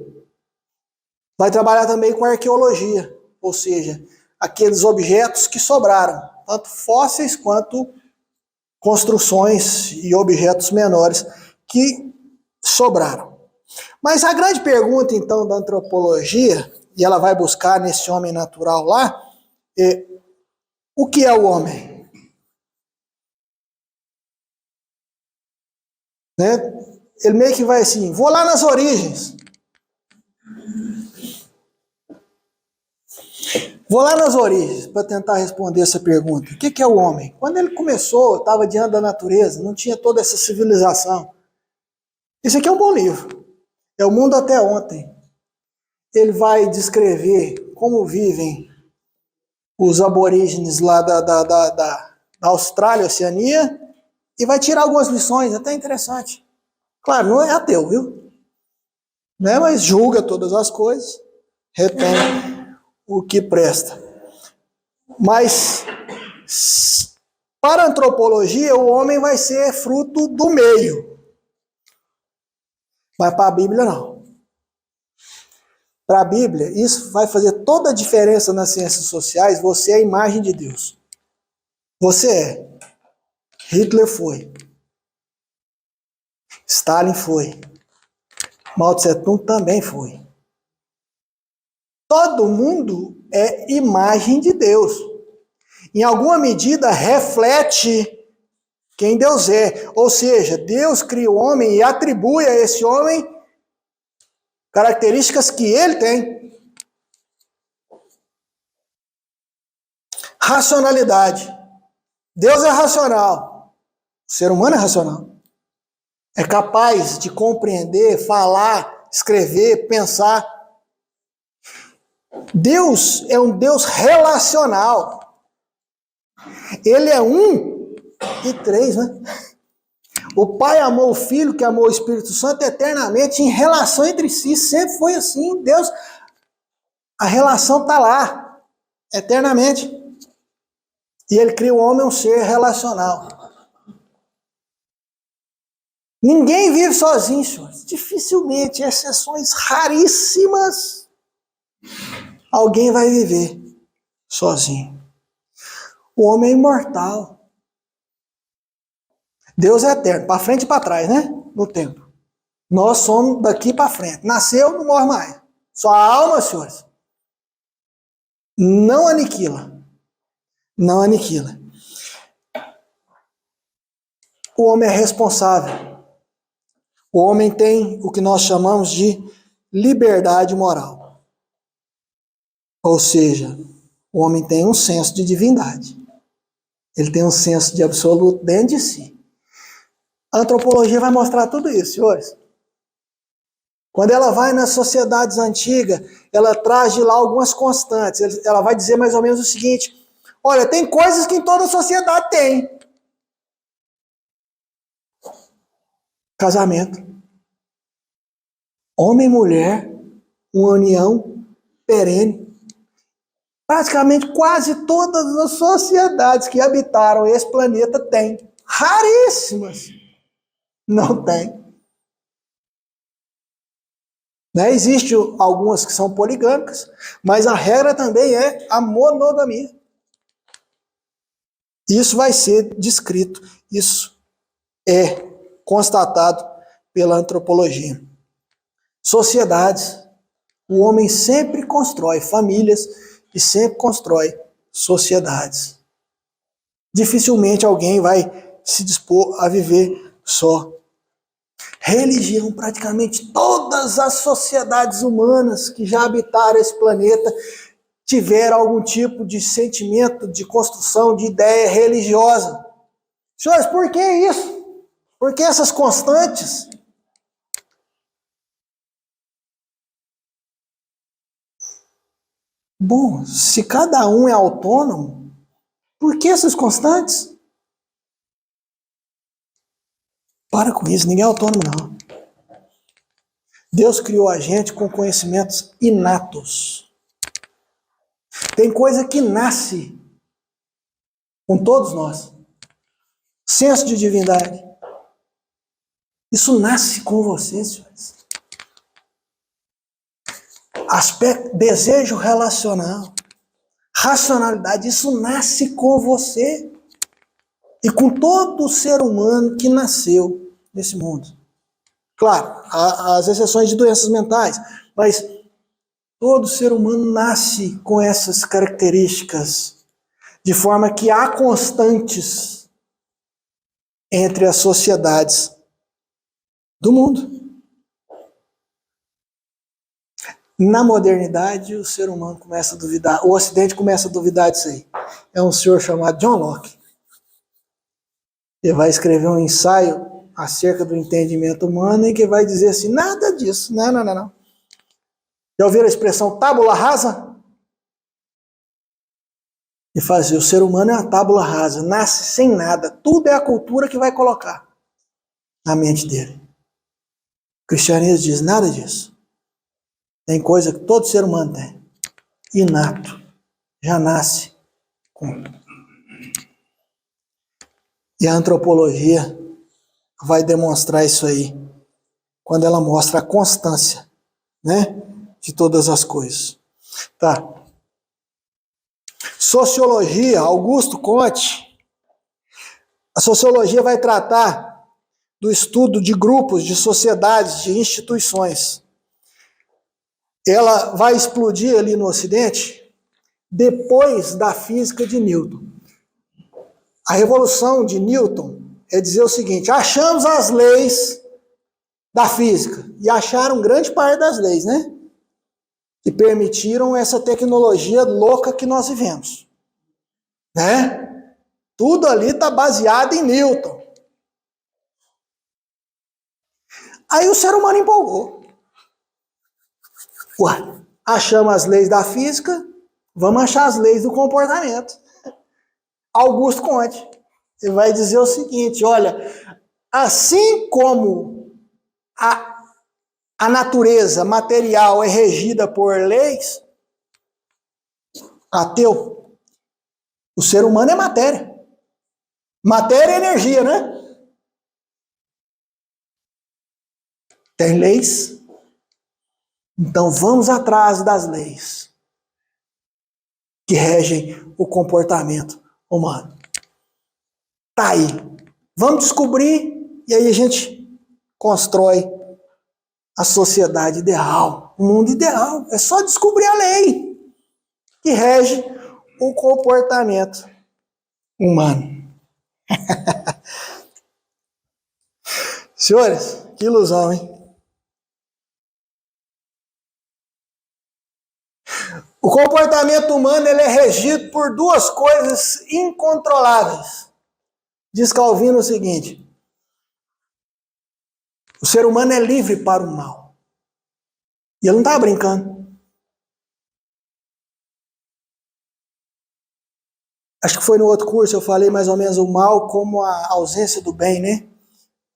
Vai trabalhar também com arqueologia, ou seja, aqueles objetos que sobraram, tanto fósseis quanto construções e objetos menores que sobraram. Mas a grande pergunta, então, da antropologia, e ela vai buscar nesse homem natural lá, é: o que é o homem? Né? Ele meio que vai assim, vou lá nas origens. Vou lá nas origens para tentar responder essa pergunta. O que é o homem? Quando ele começou, estava diante da natureza, não tinha toda essa civilização. Esse aqui é um bom livro. É o Mundo até Ontem. Ele vai descrever como vivem os aborígenes lá da Austrália, Oceania, e vai tirar algumas lições, até interessante. Claro, não é ateu, viu? Né? Mas julga todas as coisas, retém o que presta. Mas, para a antropologia, o homem vai ser fruto do meio. Mas para a Bíblia, não. Para a Bíblia, isso vai fazer toda a diferença nas ciências sociais. Você é a imagem de Deus. Você é. Hitler foi. Stalin foi. Mao Tse Tung também foi. Todo mundo é imagem de Deus. Em alguma medida, reflete quem Deus é. Ou seja, Deus cria o homem e atribui a esse homem características que ele tem. Racionalidade. Deus é racional. O ser humano é racional. É capaz de compreender, falar, escrever, pensar. Deus é um Deus relacional. Ele é um e três, né? O Pai amou o Filho, que amou o Espírito Santo eternamente, em relação entre si. Sempre foi assim. Deus, a relação está lá, eternamente. E ele cria o homem um ser relacional. Ninguém vive sozinho, senhores. Dificilmente, exceções raríssimas, alguém vai viver sozinho. O homem é imortal. Deus é eterno, para frente e para trás, né? No tempo. Nós somos daqui para frente. Nasceu, não morre mais. Só a alma, senhores, não aniquila. Não aniquila. O homem é responsável. O homem tem o que nós chamamos de liberdade moral. Ou seja, o homem tem um senso de divindade. Ele tem um senso de absoluto dentro de si. A antropologia vai mostrar tudo isso, senhores. Quando ela vai nas sociedades antigas, ela traz de lá algumas constantes. Ela vai dizer mais ou menos o seguinte: olha, tem coisas que em toda sociedade tem. Casamento. Homem e mulher, uma união perene. Praticamente quase todas as sociedades que habitaram esse planeta têm. Raríssimas não tem. Né? Existem algumas que são poligâmicas, mas a regra também é a monogamia. Isso vai ser descrito, isso é constatado pela antropologia. Sociedades, o homem sempre constrói famílias e sempre constrói sociedades. Dificilmente alguém vai se dispor a viver só. Religião, praticamente todas as sociedades humanas que já habitaram esse planeta tiveram algum tipo de sentimento, de construção, de ideia religiosa. Senhores, por que isso? Por que essas constantes? Bom, se cada um é autônomo, por que essas constantes? Para com isso, ninguém é autônomo, não. Deus criou a gente com conhecimentos inatos. Tem coisa que nasce com todos nós. Senso de divindade. Isso nasce com você, senhores. Aspecto, desejo relacional, racionalidade, isso nasce com você e com todo ser humano que nasceu nesse mundo. Claro, há as exceções de doenças mentais, mas todo ser humano nasce com essas características, de forma que há constantes entre as sociedades do mundo. Na modernidade, o ser humano começa a duvidar, o Ocidente começa a duvidar disso aí. É um senhor chamado John Locke. Ele vai escrever um ensaio acerca do entendimento humano e que vai dizer assim, nada disso, não. Já ouviram a expressão tábula rasa? E fazer, o ser humano é uma tábula rasa, nasce sem nada, tudo é a cultura que vai colocar na mente dele. O cristianismo diz nada disso. Tem coisa que todo ser humano tem. Inato. Já nasce com. E a antropologia vai demonstrar isso aí. Quando ela mostra a constância, né, de todas as coisas. Tá. Sociologia, Augusto Comte. A sociologia vai tratar do estudo de grupos, de sociedades, de instituições. Ela vai explodir ali no Ocidente depois da física de Newton. A revolução de Newton é dizer o seguinte, achamos as leis da física, e acharam grande parte das leis, né? Que permitiram essa tecnologia louca que nós vivemos. Né? Tudo ali está baseado em Newton. Aí o ser humano empolgou. Ué, achamos as leis da física, vamos achar as leis do comportamento. Augusto Comte, ele vai dizer o seguinte, olha, assim como a natureza material é regida por leis, ateu, o ser humano é matéria. Matéria é energia, né? Tem leis. Então vamos atrás das leis que regem o comportamento humano. Tá aí. Vamos descobrir e aí a gente constrói a sociedade ideal, o mundo ideal. É só descobrir a lei que rege o comportamento humano. Senhores, que ilusão, hein? O comportamento humano ele é regido por duas coisas incontroláveis. Diz Calvino o seguinte: o ser humano é livre para o mal. E ele não estava brincando. Acho que foi no outro curso, eu falei mais ou menos o mal como a ausência do bem, né?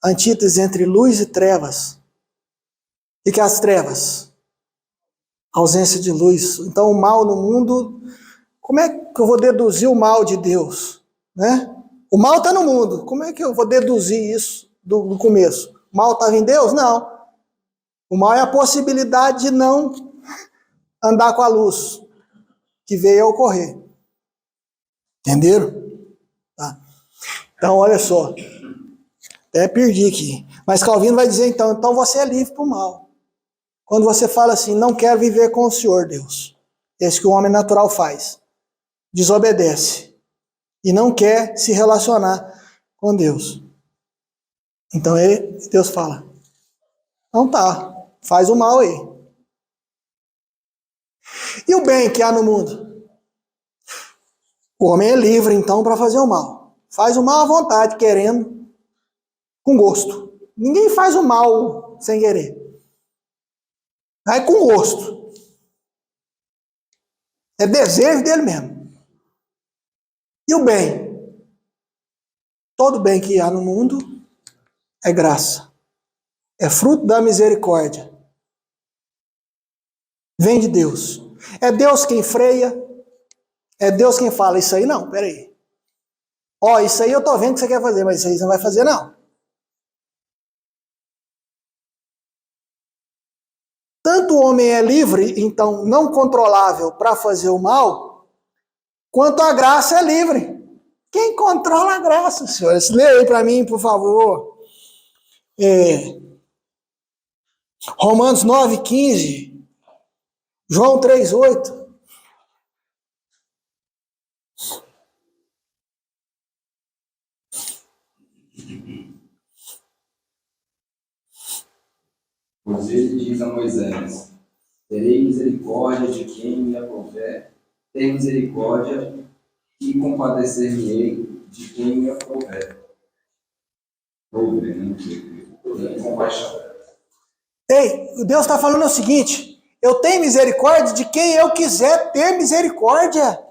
Antítese entre luz e trevas. O que é as trevas? Ausência de luz. Então o mal no mundo, como é que eu vou deduzir o mal de Deus? Né? O mal está no mundo, como é que eu vou deduzir isso do começo? O mal estava em Deus? Não. O mal é a possibilidade de não andar com a luz que veio a ocorrer. Entenderam? Tá. Então, olha só. Até perdi aqui. Mas Calvino vai dizer então você é livre para o mal. Quando você fala assim, não quero viver com o Senhor, Deus. Esse que o homem natural faz. Desobedece. E não quer se relacionar com Deus. Então Deus fala, não tá, faz o mal aí. E o bem que há no mundo? O homem é livre, então, para fazer o mal. Faz o mal à vontade, querendo, com gosto. Ninguém faz o mal sem querer. É com gosto. É desejo dele mesmo. E o bem? Todo bem que há no mundo é graça. É fruto da misericórdia. Vem de Deus. É Deus quem freia. É Deus quem fala, isso aí não, peraí. Ó, isso aí eu tô vendo que você quer fazer, mas isso aí você não vai fazer não. Tanto o homem é livre, então não controlável para fazer o mal, quanto a graça é livre. Quem controla a graça, senhores? Leia aí para mim, por favor. Romanos 9:15. João 3:8. Pois ele diz a Moisés, terei misericórdia de quem me aprouver, ter misericórdia e compadecer-me-ei de quem me aprouver. Tem compaixão. Ei, Deus está falando o seguinte, eu tenho misericórdia de quem eu quiser ter misericórdia.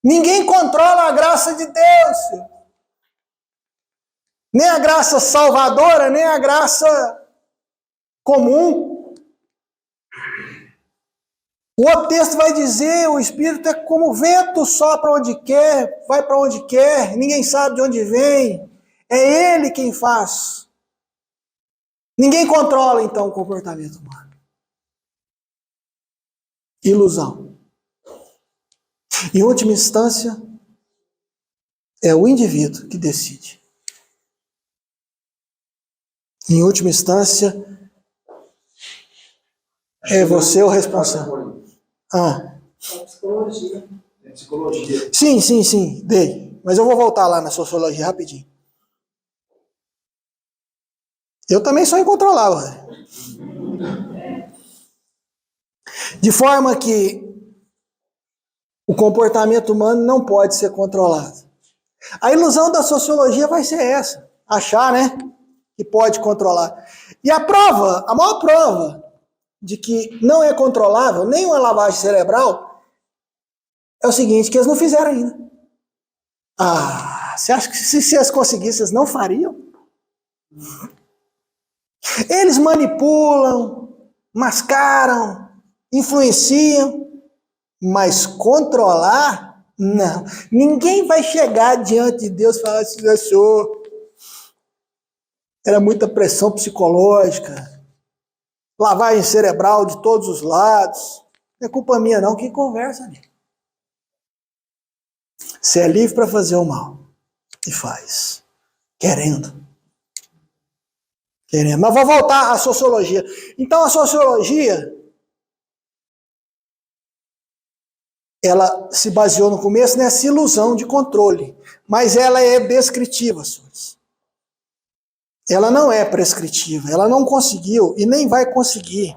Ninguém controla a graça de Deus. Nem a graça salvadora, nem a graça comum. O outro texto vai dizer, o Espírito é como o vento, sopra onde quer, vai para onde quer, ninguém sabe de onde vem. É Ele quem faz. Ninguém controla, então, o comportamento humano. Ilusão. Em última instância, é o indivíduo que decide. Em última instância, é você o responsável. Psicologia. Psicologia. Sim, dei. Mas eu vou voltar lá na sociologia rapidinho. Eu também sou incontrolável. De forma que o comportamento humano não pode ser controlado. A ilusão da sociologia vai ser essa. Achar, né? Que pode controlar. E a maior prova de que não é controlável, nem uma lavagem cerebral, é o seguinte, que eles não fizeram ainda. Você acha que se eles conseguissem, eles não fariam? Eles manipulam, mascaram, influenciam, mas controlar, não. Ninguém vai chegar diante de Deus e falar assim, senhor, era muita pressão psicológica, lavagem cerebral de todos os lados. Não é culpa minha não, que conversa ali. Você é livre para fazer o mal. E faz. Querendo. Mas vou voltar à sociologia. Então a sociologia, ela se baseou no começo nessa ilusão de controle. Mas ela é descritiva, senhores. Ela não é prescritiva. Ela não conseguiu e nem vai conseguir.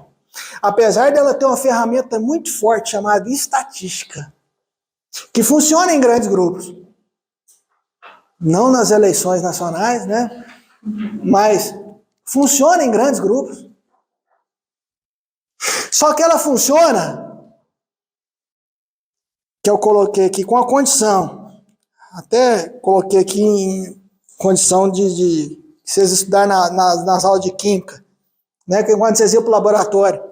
Apesar dela ter uma ferramenta muito forte chamada estatística, que funciona em grandes grupos. Não nas eleições nacionais, né? Mas funciona em grandes grupos. Só que ela funciona, que eu coloquei aqui com a condição, até coloquei aqui em condição de vocês estudarem nas aulas de química, né? Que quando vocês iam para o laboratório,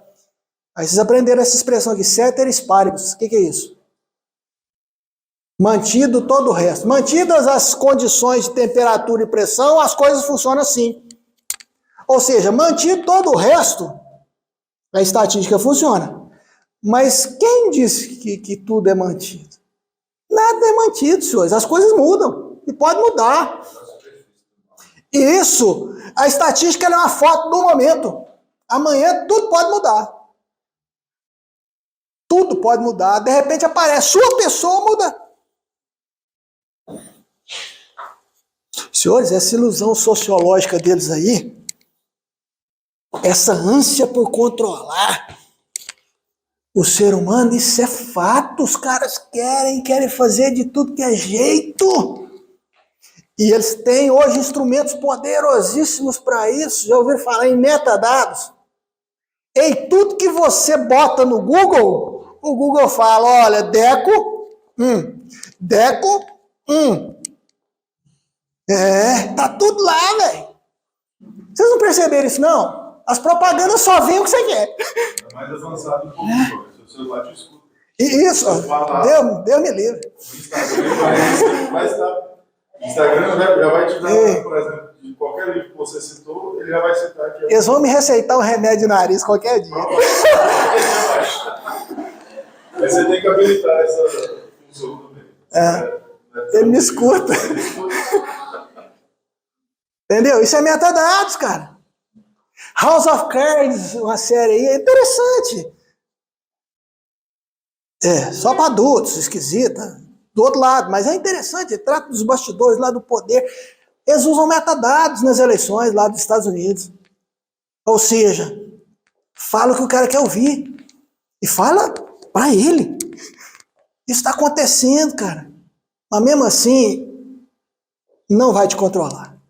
aí vocês aprenderam essa expressão aqui, ceteris paribus. O que é isso? Mantido todo o resto. Mantidas as condições de temperatura e pressão, as coisas funcionam assim. Ou seja, mantido todo o resto, a estatística funciona. Mas quem disse que tudo é mantido? Nada é mantido, senhores. As coisas mudam. E pode mudar. E isso, a estatística é uma foto do momento. Amanhã tudo pode mudar. Tudo pode mudar. De repente aparece, sua pessoa muda. Senhores, essa ilusão sociológica deles aí, essa ânsia por controlar o ser humano, isso é fato. Os caras querem fazer de tudo que é jeito. E eles têm hoje instrumentos poderosíssimos para isso. Já ouviram falar em metadados? E tudo que você bota no Google, o Google fala, olha, Deco, tá tudo lá, velho. Vocês não perceberam isso, não? As propagandas só veem o que você quer. É mais avançado que o computador. Seu celular te escuta. Isso, Deus me livre. O Instagram vai estar. O Instagram já vai te dar, por exemplo, de qualquer livro que você citou, ele já vai citar aqui. Eles vão me receitar um remédio de nariz qualquer dia. Mas você tem que habilitar essa função também. Ele me escuta. Entendeu? Isso é metadados, cara. House of Cards, uma série aí, é interessante. Só para adultos, esquisita. Do outro lado, mas é interessante, trata dos bastidores lá do poder. Eles usam metadados nas eleições lá dos Estados Unidos. Ou seja, fala o que o cara quer ouvir. E fala para ele. Isso está acontecendo, cara. Mas mesmo assim, não vai te controlar.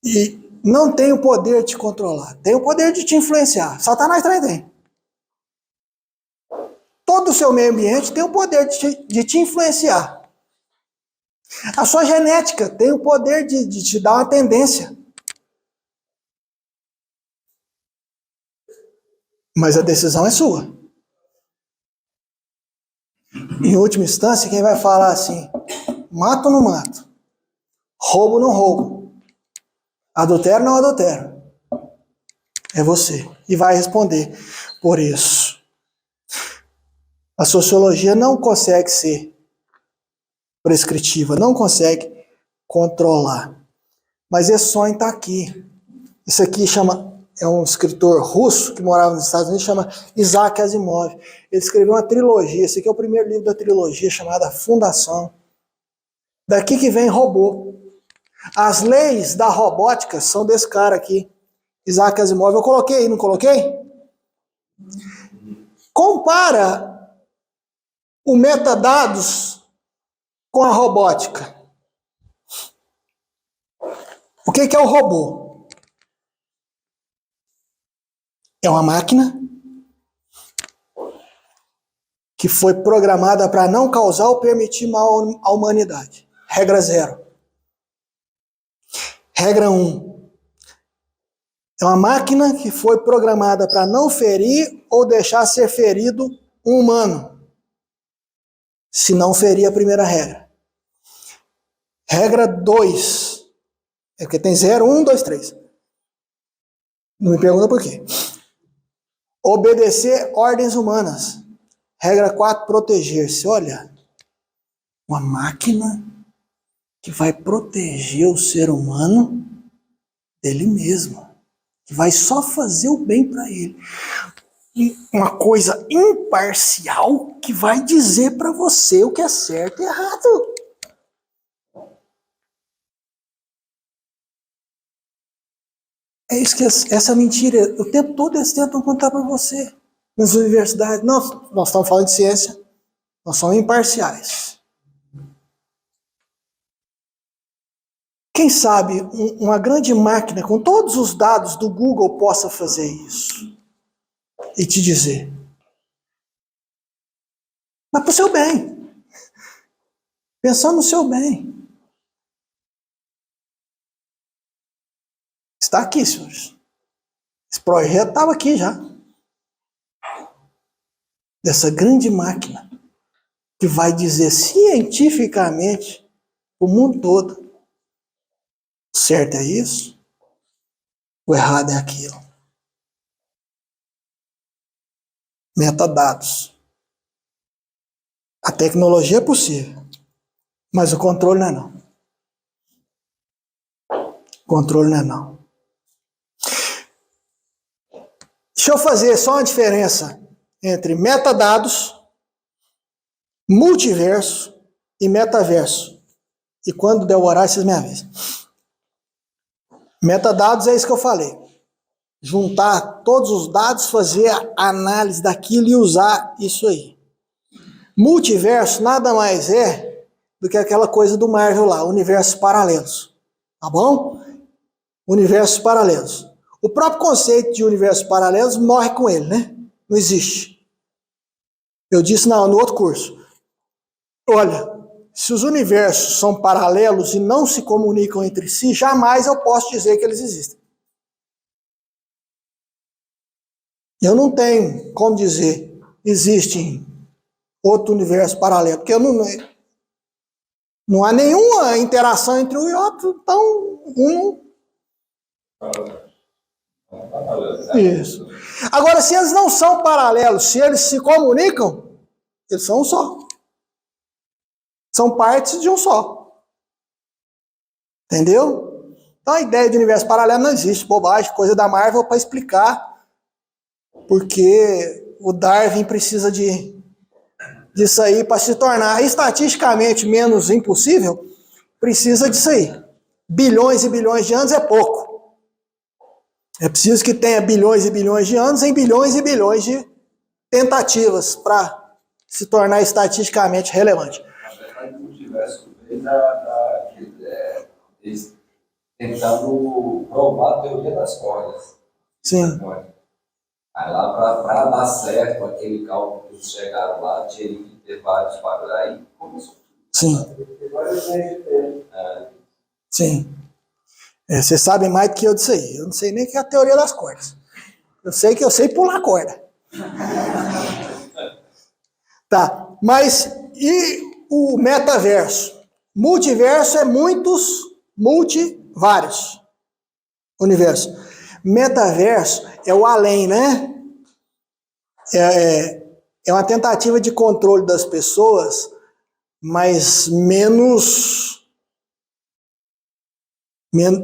E não tem o poder de te controlar. Tem o poder de te influenciar. Satanás também tem. Todo o seu meio ambiente tem o poder de te influenciar. A sua genética tem o poder de te dar uma tendência. Mas a decisão é sua. Em última instância, quem vai falar assim, mato ou não mato? Roubo ou não roubo? Adultério ou não adultério? É você. E vai responder por isso. A sociologia não consegue ser prescritiva, não consegue controlar. Mas esse sonho está aqui. Isso aqui é um escritor russo que morava nos Estados Unidos, chama Isaac Asimov. Ele escreveu uma trilogia, esse aqui é o primeiro livro da trilogia, chamada Fundação. Daqui que vem robô. As leis da robótica são desse cara aqui, Isaac Asimov. Eu coloquei aí, não coloquei? Compara o metadados com a robótica. O que é o robô? É uma máquina que foi programada para não causar ou permitir mal à humanidade. Regra 0. Regra 1. É uma máquina que foi programada para não ferir ou deixar ser ferido um humano. Se não ferir a primeira regra. Regra 2. É porque tem 0, 1, 2, 3. Não me pergunta por quê. Obedecer ordens humanas. Regra 4, proteger-se. Olha, uma máquina que vai proteger o ser humano dele mesmo. Que vai só fazer o bem para ele. Uma coisa imparcial que vai dizer para você o que é certo e errado. É isso que essa mentira, o tempo todo eles tentam contar para você. Nas universidades, nós estamos falando de ciência, nós somos imparciais. Quem sabe uma grande máquina com todos os dados do Google possa fazer isso. e te dizer. Mas para o seu bem. Pensando no seu bem. Está aqui, senhores. Esse projeto estava aqui já. Dessa grande máquina que vai dizer cientificamente o mundo todo. O certo é isso, o errado é aquilo. Metadados. A tecnologia é possível, mas o controle não é não. O controle não é não. Deixa eu fazer só uma diferença entre metadados, multiverso e metaverso. E quando der o horário, vocês me avisam. Metadados é isso que eu falei. Juntar todos os dados, fazer a análise daquilo e usar isso aí. Multiverso nada mais é do que aquela coisa do Marvel lá, universos paralelos. Tá bom? Universos paralelos. O próprio conceito de universos paralelos morre com ele, né? Não existe. Eu disse no outro curso. Olha, se os universos são paralelos e não se comunicam entre si, jamais eu posso dizer que eles existem. Eu não tenho como dizer existe outro universo paralelo, porque não há nenhuma interação entre um e outro, então Isso. Agora, se eles não são paralelos, se eles se comunicam, eles são um só. São partes de um só. Entendeu? Então a ideia de universo paralelo não existe, bobagem, coisa da Marvel para explicar, porque o Darwin precisa disso aí para se tornar estatisticamente menos impossível, precisa disso aí. Bilhões e bilhões de anos é pouco. É preciso que tenha bilhões e bilhões de anos em bilhões e bilhões de tentativas para se tornar estatisticamente relevante. O multiverso veio eles tentando provar a teoria das cordas. Sim. Aí lá para dar certo aquele cálculo que eles chegaram lá, tinha que ter vários padrões. Aí começou. Sim. Sim. Vocês sabem mais do que eu disso aí. Eu não sei nem o que é a teoria das cordas. Eu sei que eu sei pular corda. Tá, mas e o metaverso? Multiverso é muitos, vários universos. Metaverso é o além, né? É uma tentativa de controle das pessoas, mas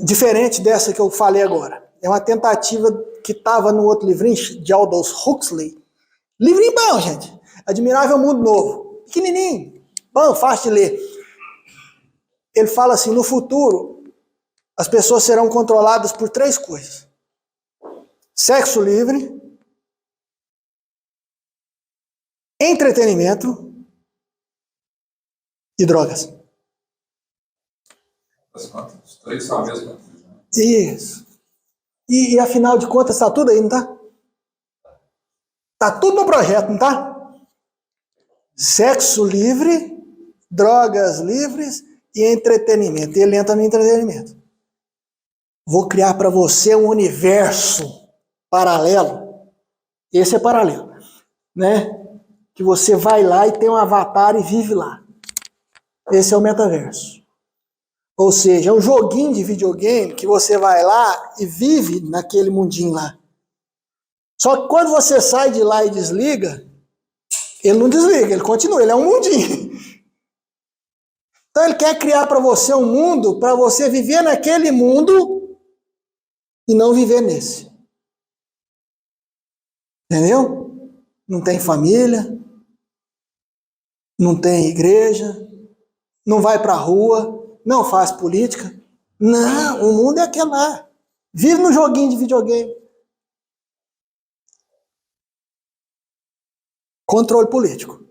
diferente dessa que eu falei agora. É uma tentativa que estava no outro livrinho de Aldous Huxley. Livrinho bom, gente. Admirável Mundo Novo. Pequenininho. Bom, fácil de ler. Ele fala assim, no futuro, as pessoas serão controladas por 3 coisas. Sexo livre, entretenimento e drogas. Os 3 são a mesma coisa. Isso. E afinal de contas, está tudo aí, não está? Está tudo no projeto, não está? Sexo livre, drogas livres e entretenimento. E ele entra no entretenimento. Vou criar para você um universo paralelo. Esse é paralelo, né? Que você vai lá e tem um avatar e vive lá. Esse é o metaverso. Ou seja, é um joguinho de videogame que você vai lá e vive naquele mundinho lá. Só que quando você sai de lá e desliga, ele não desliga, ele continua, ele é um mundinho. Então ele quer criar para você um mundo, para você viver naquele mundo e não viver nesse. Entendeu? Não tem família, não tem igreja, não vai para a rua, não faz política. Não, o mundo é aquele lá. Vive no joguinho de videogame. Controle político.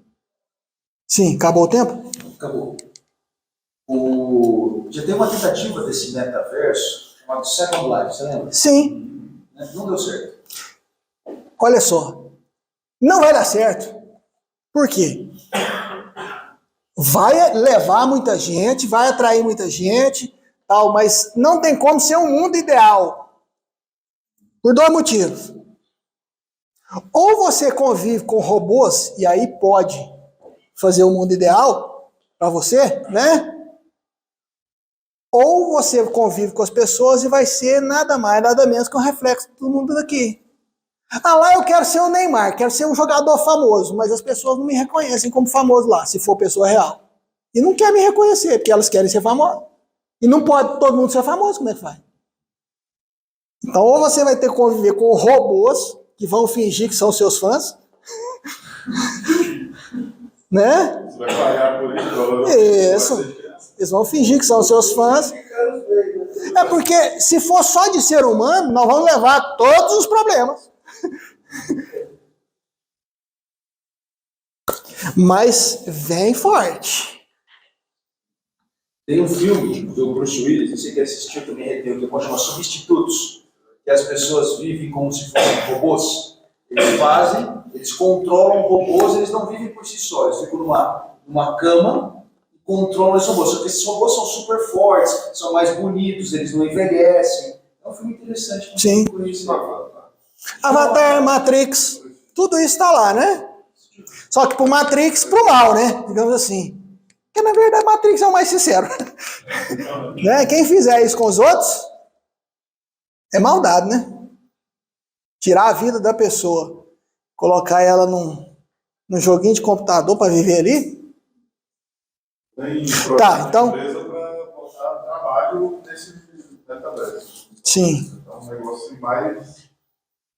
Sim, acabou o tempo? Acabou. Já tem uma tentativa desse metaverso chamado Second Life, você lembra? Sim. Não deu certo. olha só, não vai dar certo. Por quê? Vai levar muita gente, vai atrair muita gente, tal, mas não tem como ser um mundo ideal. Por dois motivos. Ou você convive com robôs, e aí pode fazer o mundo ideal para você, né? Ou você convive com as pessoas e vai ser nada mais, nada menos que um reflexo do mundo daqui. Ah, lá eu quero ser o Neymar, quero ser um jogador famoso, mas as pessoas não me reconhecem como famoso lá, se for pessoa real. E não quer me reconhecer, porque elas querem ser famosas. E não pode todo mundo ser famoso, como é que faz? Então, ou você vai ter que conviver com robôs, que vão fingir que são seus fãs, né? Você vai pagar por isso. Isso. Eles vão fingir que são seus fãs. É porque, se for só de ser humano, nós vamos levar todos os problemas. Mas vem forte. Tem um filme do Bruce Willis, não sei que assistiu, que me reteu, que chama Substitutos, que as pessoas vivem como se fossem robôs. Eles controlam robôs, eles não vivem por si só, eles ficam numa cama e controlam esses robôs. Só que esses robôs são super fortes, são mais bonitos, eles não envelhecem. É um filme interessante. Sim. Avatar, Matrix, tudo isso está lá, né? Só que pro Matrix, pro mal, né? Digamos assim. Porque, na verdade, Matrix é o mais sincero. Né? Quem fizer isso com os outros é maldade, né? Tirar a vida da pessoa, colocar ela num joguinho de computador para viver ali. Tá, então... para botar trabalho nesse metaverso. Sim. Então, um negócio mais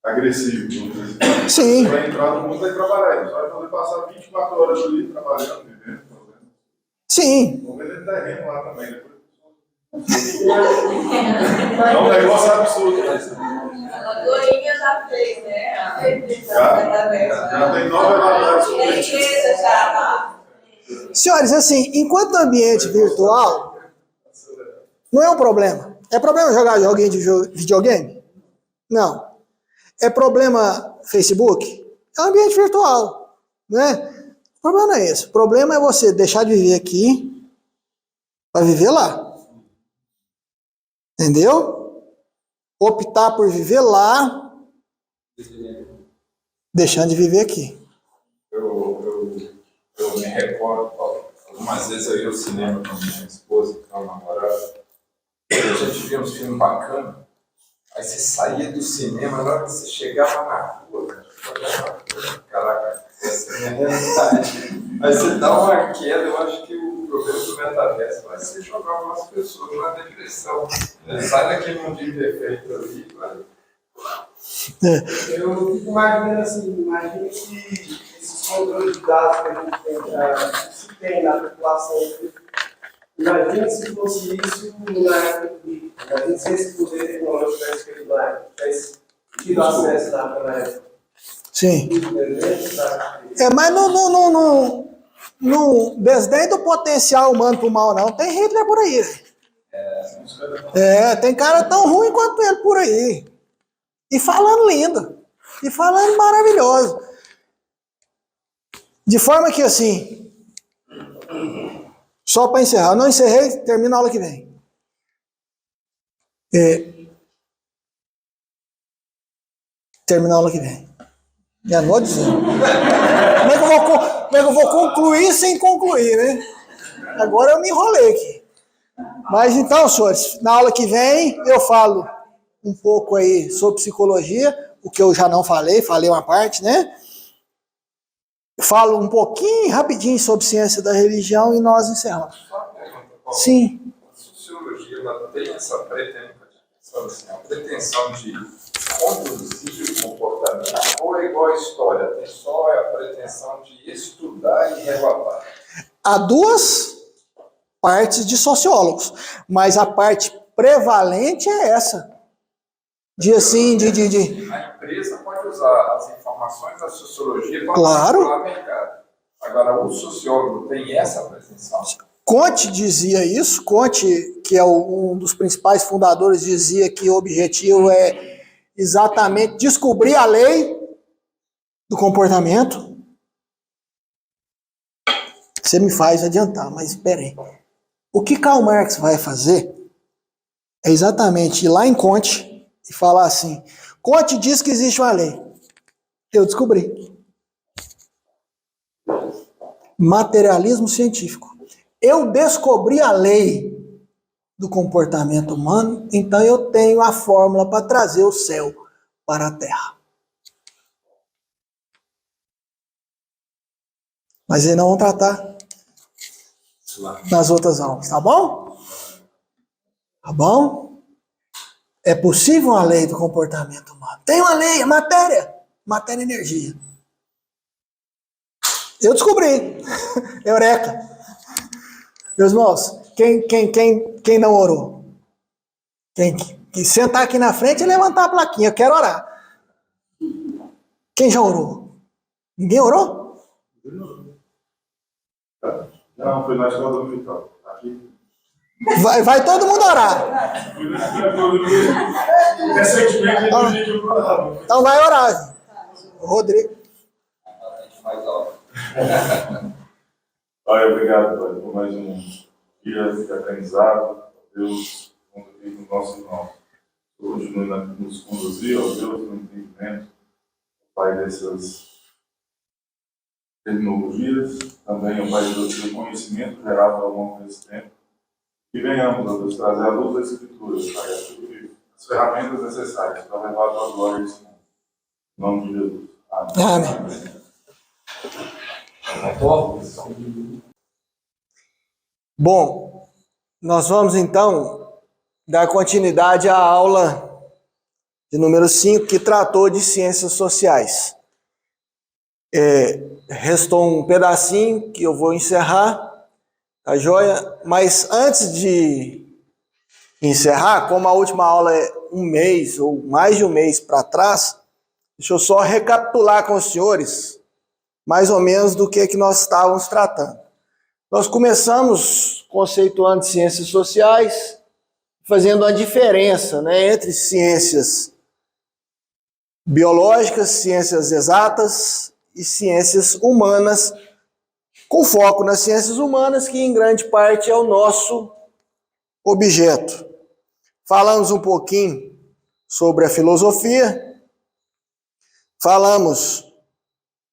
agressivo. Sim. Você vai entrar no mundo e vai trabalhar. Você vai poder passar 24 horas ali trabalhando, vivendo. Sim. Vamos ver terreno lá também. É um negócio absurdo. A Dorinha já fez, né? Já tem 9 avatares. Tem igreja já. Senhores, assim, enquanto ambiente virtual, não é um problema. É problema jogar joguinho de videogame? Não. É problema Facebook? É um ambiente virtual, né? O problema não é esse. O problema é você deixar de viver aqui para viver lá. Entendeu? Optar por viver lá, deixando de viver aqui. Eu me recordo, algumas vezes eu ia ao cinema com minha esposa, que é uma namorada, e a gente via uns filmes bacanas, aí você saía do cinema, na hora que você chegava na rua, caraca, essa é a minha realidade. Aí você dá uma queda, eu acho que o problema do metaverso vai ser jogar algumas pessoas na depressão. Sai daquele mundinho perfeito ali, vai. Eu fico imaginando assim, imagina que esses controles de dados que a gente tem, se tem na população, imagina se fosse isso na época do Big. Imagina se esse poder tecnológico tivesse feito lá, tivesse tido acesso na época. Sim. Mas não desdém do potencial humano pro mal, não. Tem Hitler por aí. Tem cara tão ruim quanto ele por aí. E falando lindo. E falando maravilhoso. De forma que, assim, só para encerrar. Eu não encerrei, termina a aula que vem. Termina a aula que vem. Já não vou dizer. Como é que eu vou concluir sem concluir, né? Agora eu me enrolei aqui. Mas então, senhores, na aula que vem eu falo um pouco aí sobre psicologia, o que eu já não falei uma parte, né? Falo um pouquinho, rapidinho, sobre ciência da religião e nós encerramos. Só uma pergunta, Paulo. Sim. A sociologia ela tem essa pretensão de conduzir o comportamento, ou é igual a história, tem só a pretensão de estudar e relatar? Há duas partes de sociólogos, mas a parte prevalente é essa. A empresa pode usar as informações da sociologia para manipular o mercado. Agora, o sociólogo tem essa pretensão? Comte dizia isso. Comte, que é um dos principais fundadores, dizia que o objetivo é exatamente descobrir a lei do comportamento. Você me faz adiantar, mas espera aí. O que Karl Marx vai fazer é exatamente ir lá em Comte e falar assim: Comte diz que existe uma lei. Eu descobri. Materialismo científico. Eu descobri a lei do comportamento humano, então eu tenho a fórmula para trazer o céu para a terra. Mas eles não vão tratar nas outras aulas, tá bom? Tá bom? É possível uma lei do comportamento humano. Tem uma lei, é matéria e energia. Eu descobri. Eureka. Meus irmãos, quem não orou? Quem sentar aqui na frente e levantar a plaquinha, eu quero orar. Quem já orou? Ninguém orou? Não, foi na escola dominical. Aqui. Vai todo mundo orar. Recentemente, eu Então vai orar. Rodrigo. Mais alto. Pai, obrigado, Pai, por mais um dia de aprendizado. Deus, conduzir o nosso irmão. Continue a nos conduzir, ó Deus, no entendimento, Pai, dessas terminologias. Também, ó Pai, Deus, do conhecimento gerado ao longo desse tempo. Que venhamos, ó Deus, trazer a luz das Escrituras, Pai, as ferramentas necessárias para levar a tua glória a esse mundo. Em nome de Jesus. Amém. Amém. Bom, nós vamos então dar continuidade à aula de número 5, que tratou de ciências sociais. Restou um pedacinho que eu vou encerrar, tá joia? Mas antes de encerrar, como a última aula é um mês ou mais de um mês para trás, deixa eu só recapitular com os senhores mais ou menos do que nós estávamos tratando. Nós começamos conceituando ciências sociais, fazendo a diferença, né, entre ciências biológicas, ciências exatas e ciências humanas, com foco nas ciências humanas, que em grande parte é o nosso objeto. Falamos um pouquinho sobre a filosofia, falamos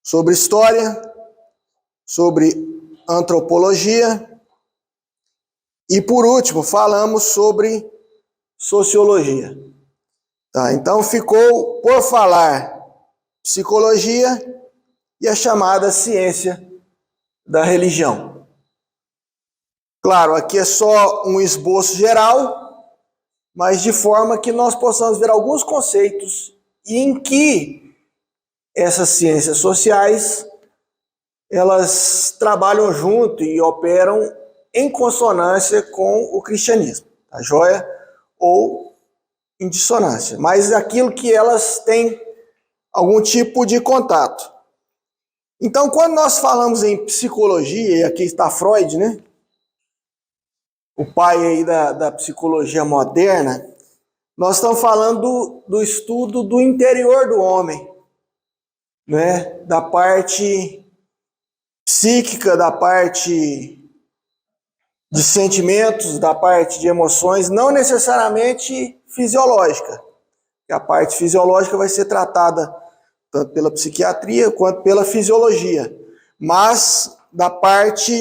sobre história, sobre antropologia e, por último, falamos sobre sociologia. Tá, então ficou por falar psicologia e a chamada ciência da religião. Claro, aqui é só um esboço geral, mas de forma que nós possamos ver alguns conceitos em que essas ciências sociais, elas trabalham junto e operam em consonância com o cristianismo, tá joia? Ou em dissonância, mas aquilo que elas têm algum tipo de contato. Então, quando nós falamos em psicologia, e aqui está Freud, né? O pai aí da psicologia moderna, nós estamos falando do estudo do interior do homem, né, da parte psíquica, da parte de sentimentos, da parte de emoções, não necessariamente fisiológica. A parte fisiológica vai ser tratada tanto pela psiquiatria quanto pela fisiologia, mas da parte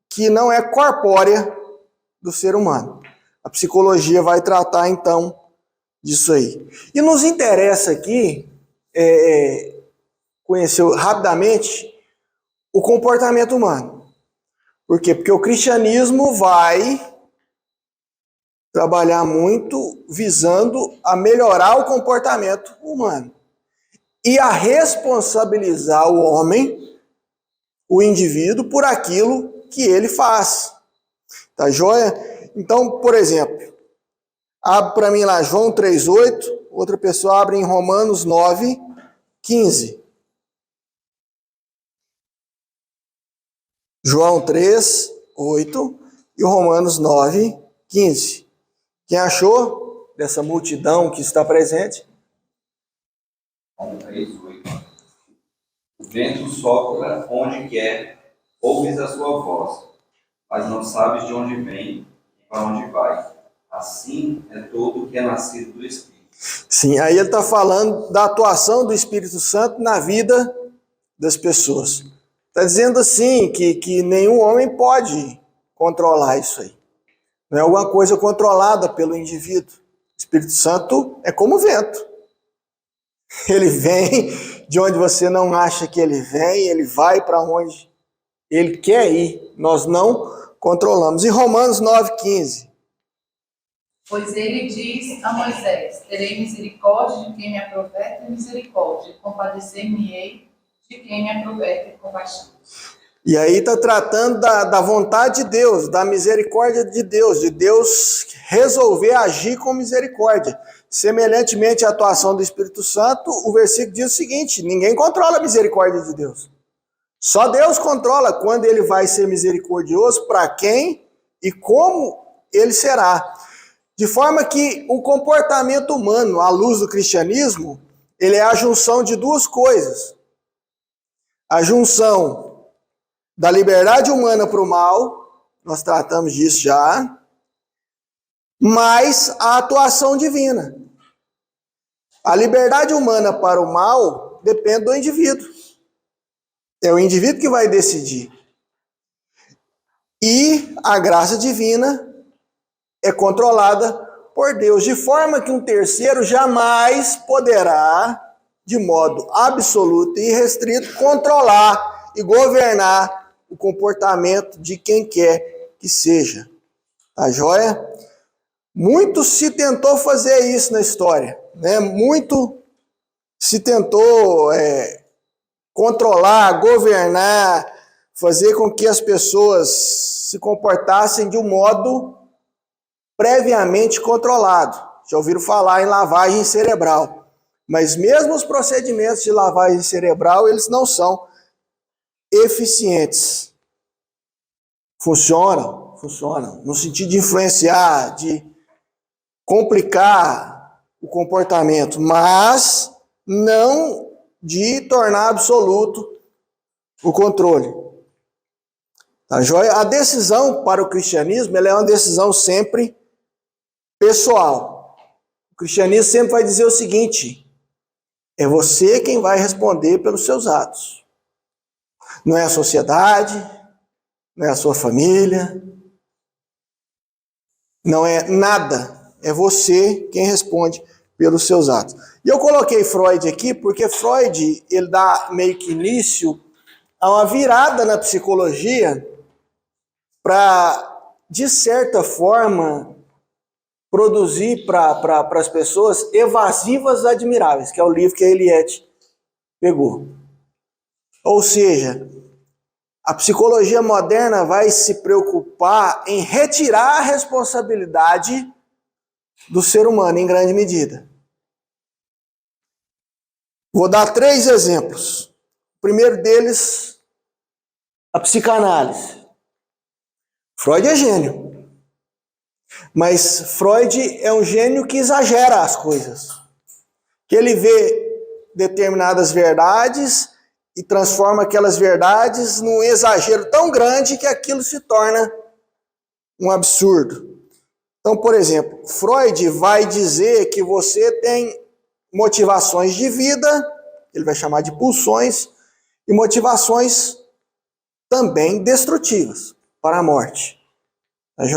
que não é corpórea do ser humano. A psicologia vai tratar então disso aí. E nos interessa aqui conhecer rapidamente o comportamento humano. Por quê? Porque o cristianismo vai trabalhar muito visando a melhorar o comportamento humano e a responsabilizar o homem, o indivíduo, por aquilo que ele faz. Tá joia? Então, por exemplo, abre para mim lá João 3,8, outra pessoa abre em Romanos 9,15. João 3,8 e Romanos 9,15. Quem achou dessa multidão que está presente? João 3,8. O vento sopra onde quer, ouves a sua voz, mas não sabes de onde vem e para onde vai. Assim é todo o que é nascido do Espírito. Sim, aí ele está falando da atuação do Espírito Santo na vida das pessoas. Está dizendo assim que nenhum homem pode controlar isso aí. Não é alguma coisa controlada pelo indivíduo. O Espírito Santo é como o vento. Ele vem de onde você não acha que ele vem, ele vai para onde ele quer ir. Nós não controlamos. E Romanos 9,15. Pois ele diz a Moisés: terei misericórdia de quem me aproveta misericórdia, compadecer-me-ei de quem me aproveta compaixão. E aí está tratando da vontade de Deus, da misericórdia de Deus resolver agir com misericórdia. Semelhantemente à atuação do Espírito Santo, o versículo diz o seguinte: ninguém controla a misericórdia de Deus. Só Deus controla quando ele vai ser misericordioso, para quem e como ele será. De forma que o comportamento humano, à luz do cristianismo, ele é a junção de duas coisas. A junção da liberdade humana para o mal, nós tratamos disso já, mais a atuação divina. A liberdade humana para o mal depende do indivíduo. É o indivíduo que vai decidir. E a graça divina é controlada por Deus, de forma que um terceiro jamais poderá, de modo absoluto e restrito, controlar e governar o comportamento de quem quer que seja. Tá joia? Muito se tentou fazer isso na história, né? Muito se tentou controlar, governar, fazer com que as pessoas se comportassem de um modo previamente controlado. Já ouviram falar em lavagem cerebral. Mas mesmo os procedimentos de lavagem cerebral, eles não são eficientes. Funcionam no sentido de influenciar, de complicar o comportamento, mas não de tornar absoluto o controle. Tá joia? A decisão para o cristianismo, ela é uma decisão sempre pessoal. O cristianismo sempre vai dizer o seguinte: é você quem vai responder pelos seus atos. Não é a sociedade, não é a sua família, não é nada. É você quem responde pelos seus atos. E eu coloquei Freud aqui porque Freud, ele dá meio que início a uma virada na psicologia para, de certa forma, produzir para as pessoas evasivas admiráveis, que é o livro que a Eliette pegou. Ou seja, a psicologia moderna vai se preocupar em retirar a responsabilidade do ser humano, em grande medida. Vou dar 3 exemplos. O primeiro deles, a psicanálise. Freud é gênio. Mas Freud é um gênio que exagera as coisas. Que ele vê determinadas verdades e transforma aquelas verdades num exagero tão grande que aquilo se torna um absurdo. Então, por exemplo, Freud vai dizer que você tem motivações de vida, ele vai chamar de pulsões, e motivações também destrutivas para a morte.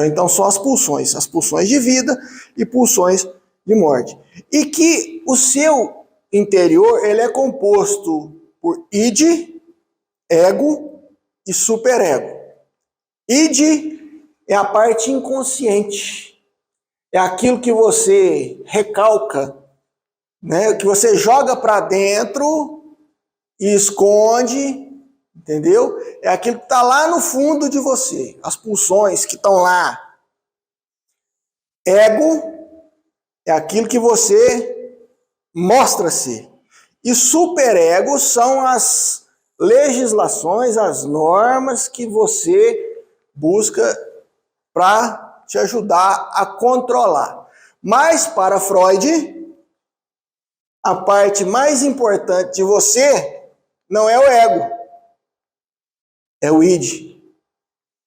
Então, são as pulsões de vida e pulsões de morte. E que o seu interior, ele é composto por id, ego e superego. Id é a parte inconsciente. É aquilo que você recalca, né? Que você joga para dentro e esconde, entendeu? É aquilo que está lá no fundo de você, as pulsões que estão lá. Ego é aquilo que você mostra ser. E superego são as legislações, as normas que você busca para te ajudar a controlar. Mas para Freud, a parte mais importante de você não é o ego, é o id.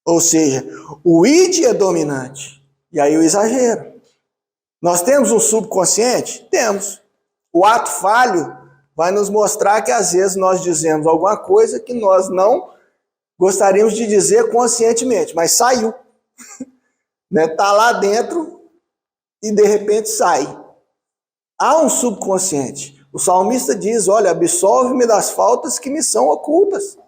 Ou seja, o id é dominante. E aí o exagero. Nós temos um subconsciente? Temos. O ato falho vai nos mostrar que às vezes nós dizemos alguma coisa que nós não gostaríamos de dizer conscientemente, mas saiu. Né? Tá lá dentro e de repente sai. Há um subconsciente. O salmista diz, olha, absolve-me das faltas que me são ocultas.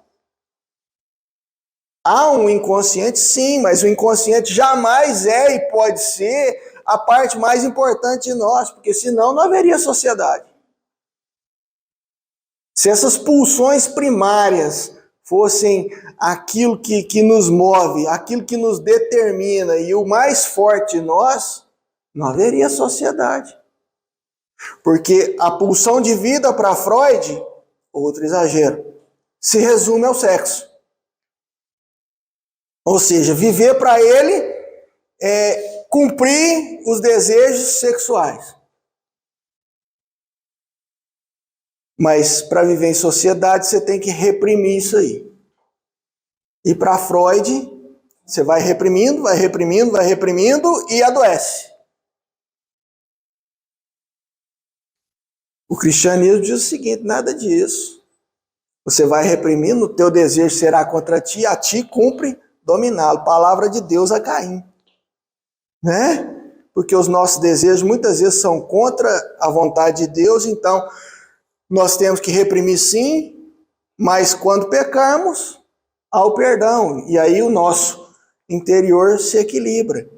Há um inconsciente, sim, mas o inconsciente jamais é e pode ser a parte mais importante de nós, porque senão não haveria sociedade. Se essas pulsões primárias fossem aquilo que nos move, aquilo que nos determina e o mais forte em nós, não haveria sociedade. Porque a pulsão de vida para Freud, outro exagero, se resume ao sexo. Ou seja, viver para ele é cumprir os desejos sexuais. Mas para viver em sociedade você tem que reprimir isso aí. E para Freud, você vai reprimindo, vai reprimindo, vai reprimindo e adoece. O cristianismo diz o seguinte, nada disso. Você vai reprimindo, o teu desejo será contra ti, a ti cumpre dominá-lo. Palavra de Deus a Caim. Né? Porque os nossos desejos muitas vezes são contra a vontade de Deus, então nós temos que reprimir sim, mas quando pecarmos, há o perdão. E aí o nosso interior se equilibra.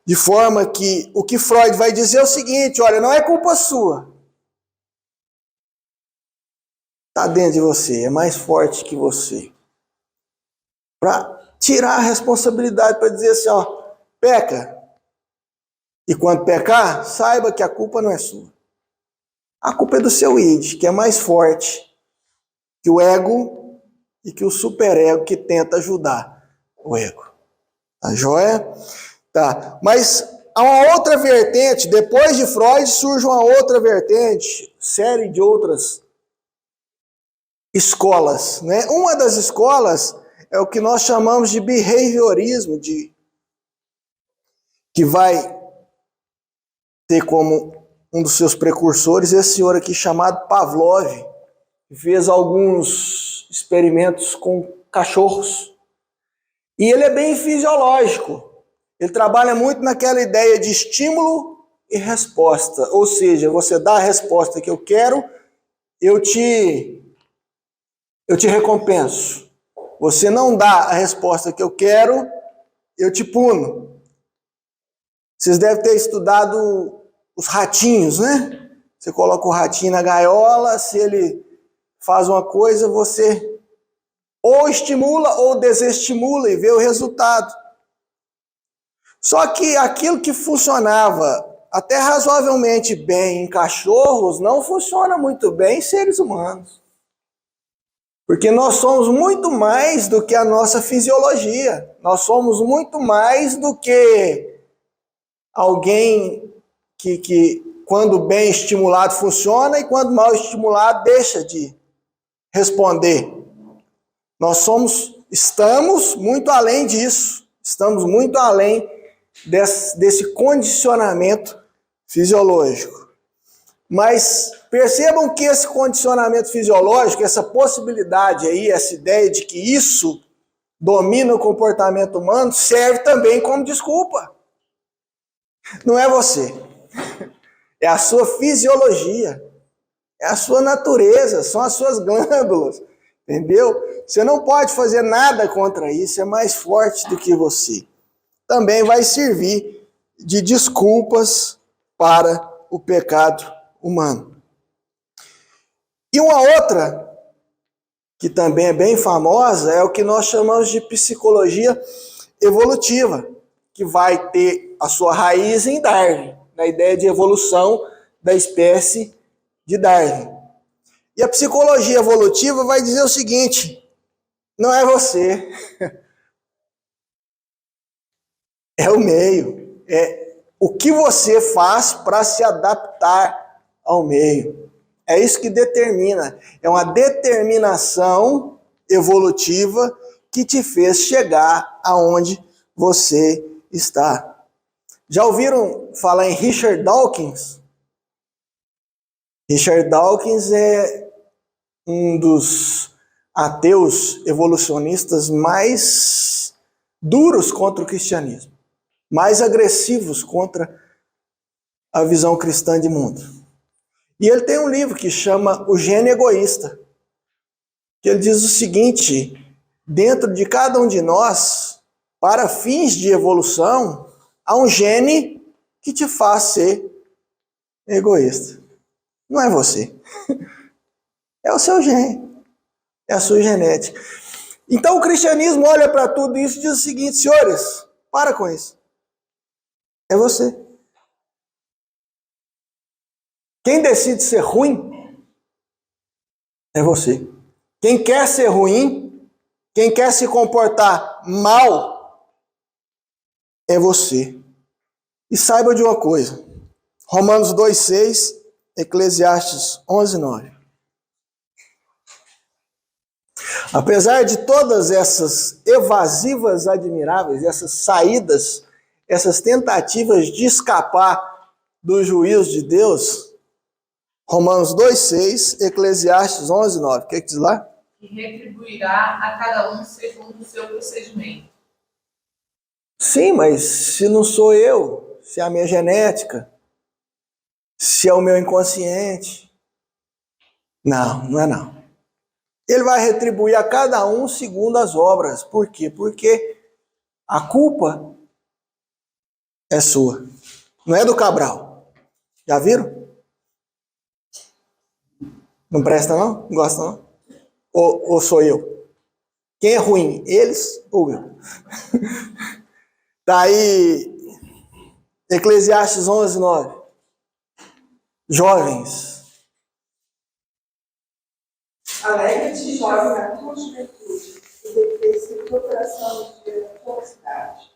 De forma que o que Freud vai dizer é o seguinte, olha, não é culpa sua. Está dentro de você, é mais forte que você. Para tirar a responsabilidade, para dizer assim, ó, peca. E quando pecar, saiba que a culpa não é sua. A culpa é do seu id, que é mais forte que o ego e que o superego que tenta ajudar o ego. Tá joia? Tá. Mas há uma outra vertente, depois de Freud surge uma outra vertente, série de outras escolas, né? Uma das escolas é o que nós chamamos de behaviorismo, que vai ter como um dos seus precursores esse senhor aqui chamado Pavlov, que fez alguns experimentos com cachorros. E ele é bem fisiológico. Ele trabalha muito naquela ideia de estímulo e resposta. Ou seja, você dá a resposta que eu quero, eu te recompenso. Você não dá a resposta que eu quero, eu te puno. Vocês devem ter estudado os ratinhos, né? Você coloca o ratinho na gaiola, se ele faz uma coisa, você ou estimula ou desestimula e vê o resultado. Só que aquilo que funcionava até razoavelmente bem em cachorros, não funciona muito bem em seres humanos. Porque nós somos muito mais do que a nossa fisiologia. Nós somos muito mais do que alguém que quando bem estimulado funciona e quando mal estimulado deixa de responder. Nós estamos muito além disso. Estamos muito além desse condicionamento fisiológico. Mas percebam que esse condicionamento fisiológico, essa possibilidade aí, essa ideia de que isso domina o comportamento humano, serve também como desculpa. Não é você. É a sua fisiologia. É a sua natureza, são as suas glândulas. Entendeu? Você não pode fazer nada contra isso, é mais forte do que você. Também vai servir de desculpas para o pecado humano. E uma outra, que também é bem famosa, é o que nós chamamos de psicologia evolutiva, que vai ter a sua raiz em Darwin, na ideia de evolução da espécie de Darwin. E a psicologia evolutiva vai dizer o seguinte, não é você, é o meio, é o que você faz para se adaptar ao meio. É isso que determina. É uma determinação evolutiva que te fez chegar aonde você está. Já ouviram falar em Richard Dawkins? Richard Dawkins é um dos ateus evolucionistas mais duros contra o cristianismo, mais agressivos contra a visão cristã de mundo. E ele tem um livro que chama O Gene Egoísta, que ele diz o seguinte: dentro de cada um de nós, para fins de evolução, há um gene que te faz ser egoísta. Não é você. É o seu gene. É a sua genética. Então o cristianismo olha para tudo isso e diz o seguinte: senhores, para com isso. É você. Quem decide ser ruim é você. Quem quer ser ruim, quem quer se comportar mal, é você. E saiba de uma coisa: Romanos 2,6, Eclesiastes 11,9. Apesar de todas essas evasivas admiráveis, essas saídas, essas tentativas de escapar do juízo de Deus, Romanos 2,6, Eclesiastes 11,9. O que diz lá? E retribuirá a cada um segundo o seu procedimento. Sim, mas se não sou eu, se é a minha genética, se é o meu inconsciente, não é não. Ele vai retribuir a cada um segundo as obras. Por quê? Porque a culpa é sua, não é do Cabral. Já viram? Não presta não? Não gosta não? Ou sou eu? Quem é ruim? Eles ou eu? Daí, Eclesiastes 11,9. Jovens. Alegra-te, jovem, na tua juventude, e refresca o teu coração no dia da tua mocidade.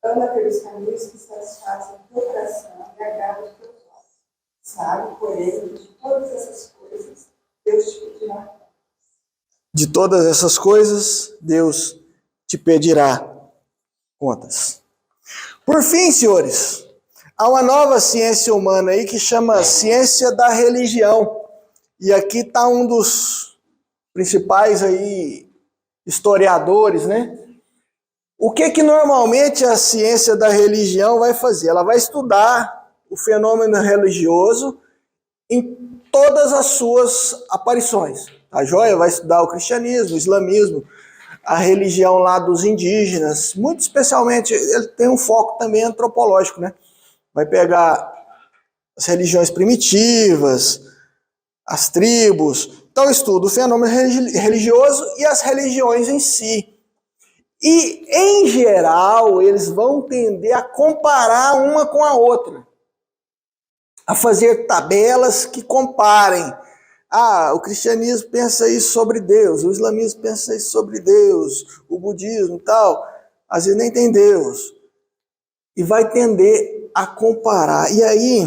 Anda pelos caminhos que satisfazem o teu coração e agradam os teus olhos. Sabe, porém, de todas essas coisas, Deus te pedirá. De todas essas coisas, Deus te pedirá contas. Por fim, senhores, há uma nova ciência humana aí que chama ciência da religião. E aqui está um dos principais aí historiadores, né? O que normalmente a ciência da religião vai fazer? Ela vai estudar o fenômeno religioso em todas as suas aparições. A joia vai estudar o cristianismo, o islamismo, a religião lá dos indígenas, muito especialmente, ele tem um foco também antropológico, né? Vai pegar as religiões primitivas, as tribos. Então estuda o fenômeno religioso e as religiões em si. E, em geral, eles vão tender a comparar uma com a outra, a fazer tabelas que comparem. O cristianismo pensa isso sobre Deus, o islamismo pensa isso sobre Deus, o budismo e tal, às vezes nem tem Deus. E vai tender a comparar. E aí,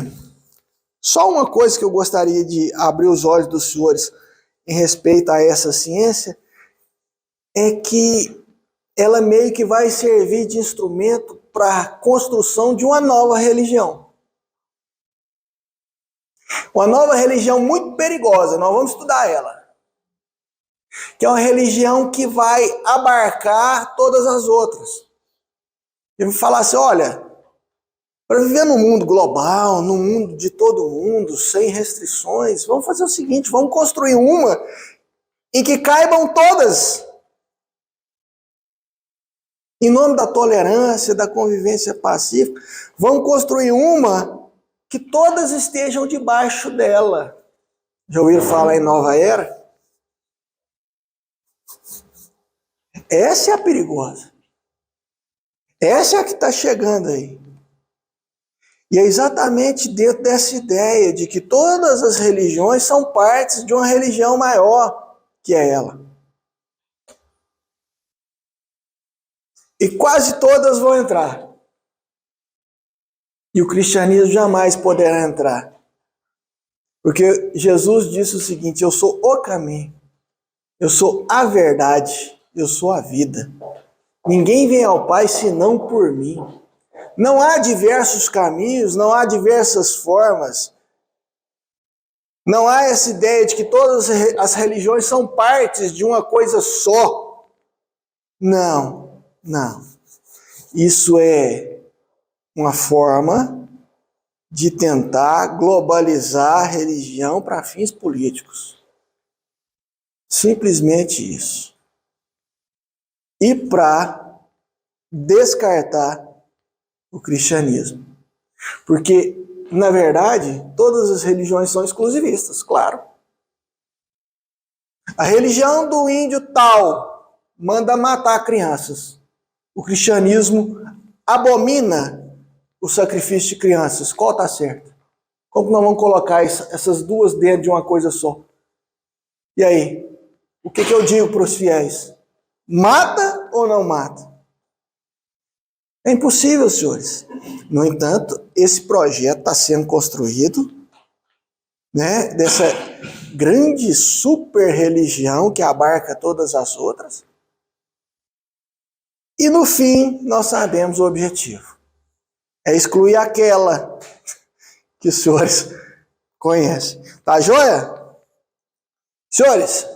só uma coisa que eu gostaria de abrir os olhos dos senhores em respeito a essa ciência, é que ela meio que vai servir de instrumento para a construção de uma nova religião. Uma nova religião muito perigosa, nós vamos estudar ela. Que é uma religião que vai abarcar todas as outras. Eu vou falar assim, olha, para viver num mundo global, num mundo de todo mundo, sem restrições, vamos fazer o seguinte, vamos construir uma em que caibam todas. Em nome da tolerância, da convivência pacífica, vamos construir uma que todas estejam debaixo dela. Já ouviram falar em nova era? Essa é a perigosa. Essa é a que está chegando aí. E é exatamente dentro dessa ideia de que todas as religiões são partes de uma religião maior, que é ela. E quase todas vão entrar. E o cristianismo jamais poderá entrar. Porque Jesus disse o seguinte: eu sou o caminho, eu sou a verdade, eu sou a vida. Ninguém vem ao Pai senão por mim. Não há diversos caminhos, não há diversas formas. Não há essa ideia de que todas as religiões são partes de uma coisa só. Não, não. Isso é uma forma de tentar globalizar a religião para fins políticos. Simplesmente isso. E para descartar o cristianismo. Porque, na verdade, todas as religiões são exclusivistas, claro. A religião do índio tal manda matar crianças. O cristianismo abomina o sacrifício de crianças. Qual está certo? Como que nós vamos colocar essas duas dentro de uma coisa só? E aí? O que eu digo para os fiéis? Mata ou não mata? É impossível, senhores. No entanto, esse projeto está sendo construído, né, dessa grande super religião que abarca todas as outras. E no fim, nós sabemos o objetivo. É excluir aquela que os senhores conhecem. Tá joia? Senhores,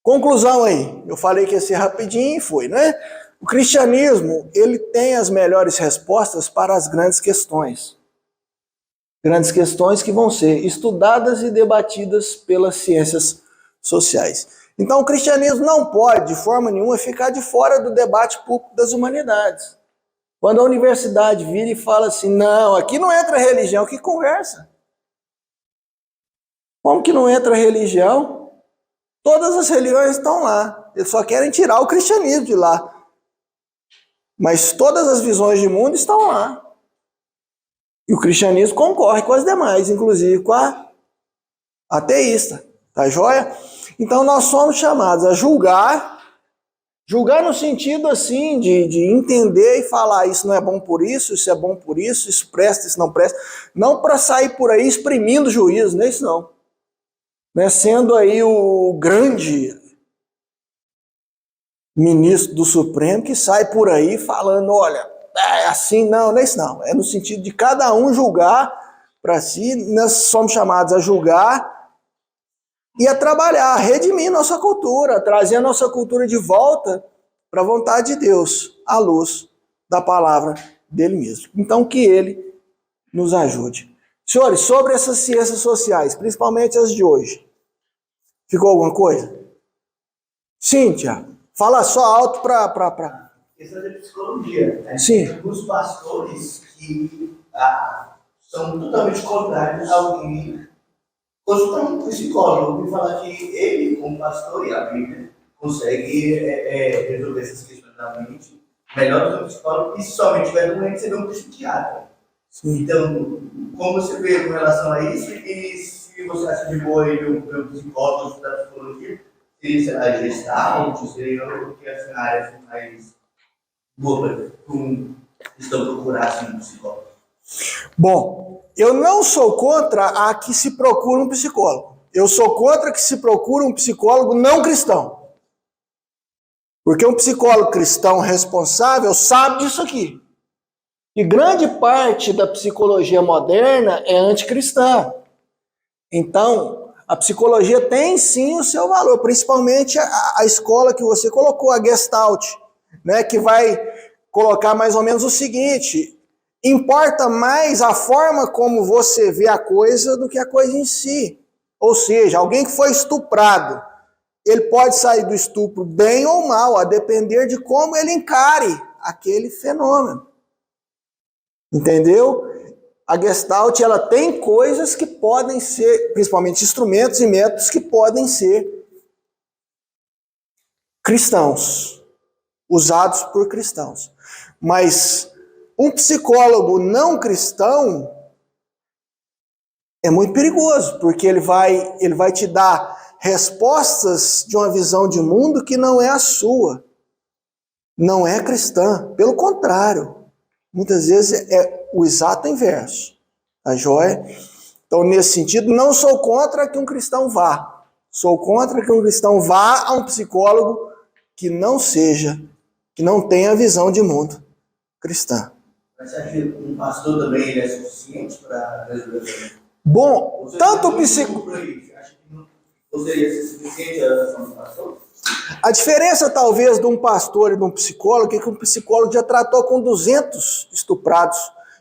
conclusão aí. Eu falei que ia ser rapidinho e foi, né? O cristianismo, ele tem as melhores respostas para as grandes questões. Grandes questões que vão ser estudadas e debatidas pelas ciências sociais. Então, o cristianismo não pode, de forma nenhuma, ficar de fora do debate público das humanidades. Quando a universidade vira e fala assim, não, aqui não entra religião, que conversa? Como que não entra religião? Todas as religiões estão lá. Eles só querem tirar o cristianismo de lá. Mas todas as visões de mundo estão lá. E o cristianismo concorre com as demais, inclusive com a ateísta. Tá joia? Então nós somos chamados a julgar no sentido assim de entender e falar isso não é bom por isso é bom por isso presta, isso não presta. Não para sair por aí exprimindo juízo, não é isso não. Né? Sendo aí o grande ministro do Supremo que sai por aí falando, olha, é assim, não é isso não. É no sentido de cada um julgar para si, nós somos chamados a julgar e a trabalhar, a redimir nossa cultura, trazer a nossa cultura de volta para a vontade de Deus, à luz da palavra dele mesmo. Então, que ele nos ajude. Senhores, sobre essas ciências sociais, principalmente as de hoje, ficou alguma coisa? Cíntia, fala só alto para... Questão da psicologia. Né? Sim. Os pastores que são totalmente contrários ao que consultar um psicólogo e falar que ele, como pastor e a Bíblia, consegue resolver essas questões da mente melhor do que um psicólogo, e se somente estiver doente, você vê um psiquiatra. Sim. Então, como você vê com relação a isso, e se você acha de boa ele um psicólogo da psicologia, seria, sei lá, gestalt, seria o que assim, a área mais boa para um estão procurando um psicólogo. Bom, eu não sou contra a que se procure um psicólogo. Eu sou contra que se procure um psicólogo não cristão. Porque um psicólogo cristão responsável sabe disso aqui. E grande parte da psicologia moderna é anticristã. Então, a psicologia tem sim o seu valor, principalmente a escola que você colocou, a Gestalt, né, que vai colocar mais ou menos o seguinte: importa mais a forma como você vê a coisa do que a coisa em si. Ou seja, alguém que foi estuprado, ele pode sair do estupro bem ou mal, a depender de como ele encare aquele fenômeno. Entendeu? A Gestalt, ela tem coisas que podem ser, principalmente instrumentos e métodos que podem ser cristãos, usados por cristãos. Mas um psicólogo não cristão é muito perigoso, porque ele vai te dar respostas de uma visão de mundo que não é a sua, não é cristã. Pelo contrário, muitas vezes é o exato inverso. Tá joia? Então, nesse sentido, não sou contra que um cristão vá. Sou contra que um cristão vá a um psicólogo que não seja, que não tenha visão de mundo cristã. Mas você acha que um pastor também ele é suficiente para resolver? Bom, Você tanto o tem um psicólogo... por aí, você acha que não poderia ser suficiente a relação do pastor? A diferença, talvez, de um pastor e de um psicólogo é que um psicólogo já tratou com 200 estuprados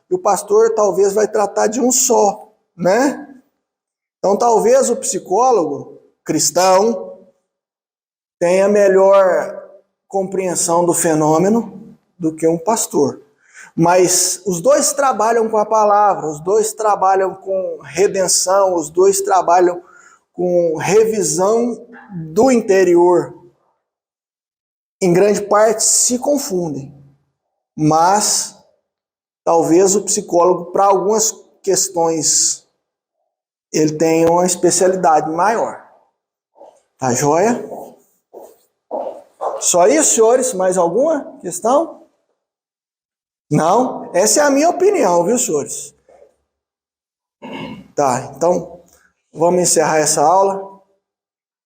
e o pastor, talvez, vai tratar de um só, né? Então, talvez o psicólogo cristão tenha melhor compreensão do fenômeno do que um pastor. Mas os dois trabalham com a palavra, os dois trabalham com redenção, os dois trabalham com revisão do interior. Em grande parte se confundem, mas talvez o psicólogo, para algumas questões, ele tenha uma especialidade maior. Tá joia? Só isso, senhores? Mais alguma questão? Não? Essa é a minha opinião, viu, senhores? Tá, então vamos encerrar essa aula.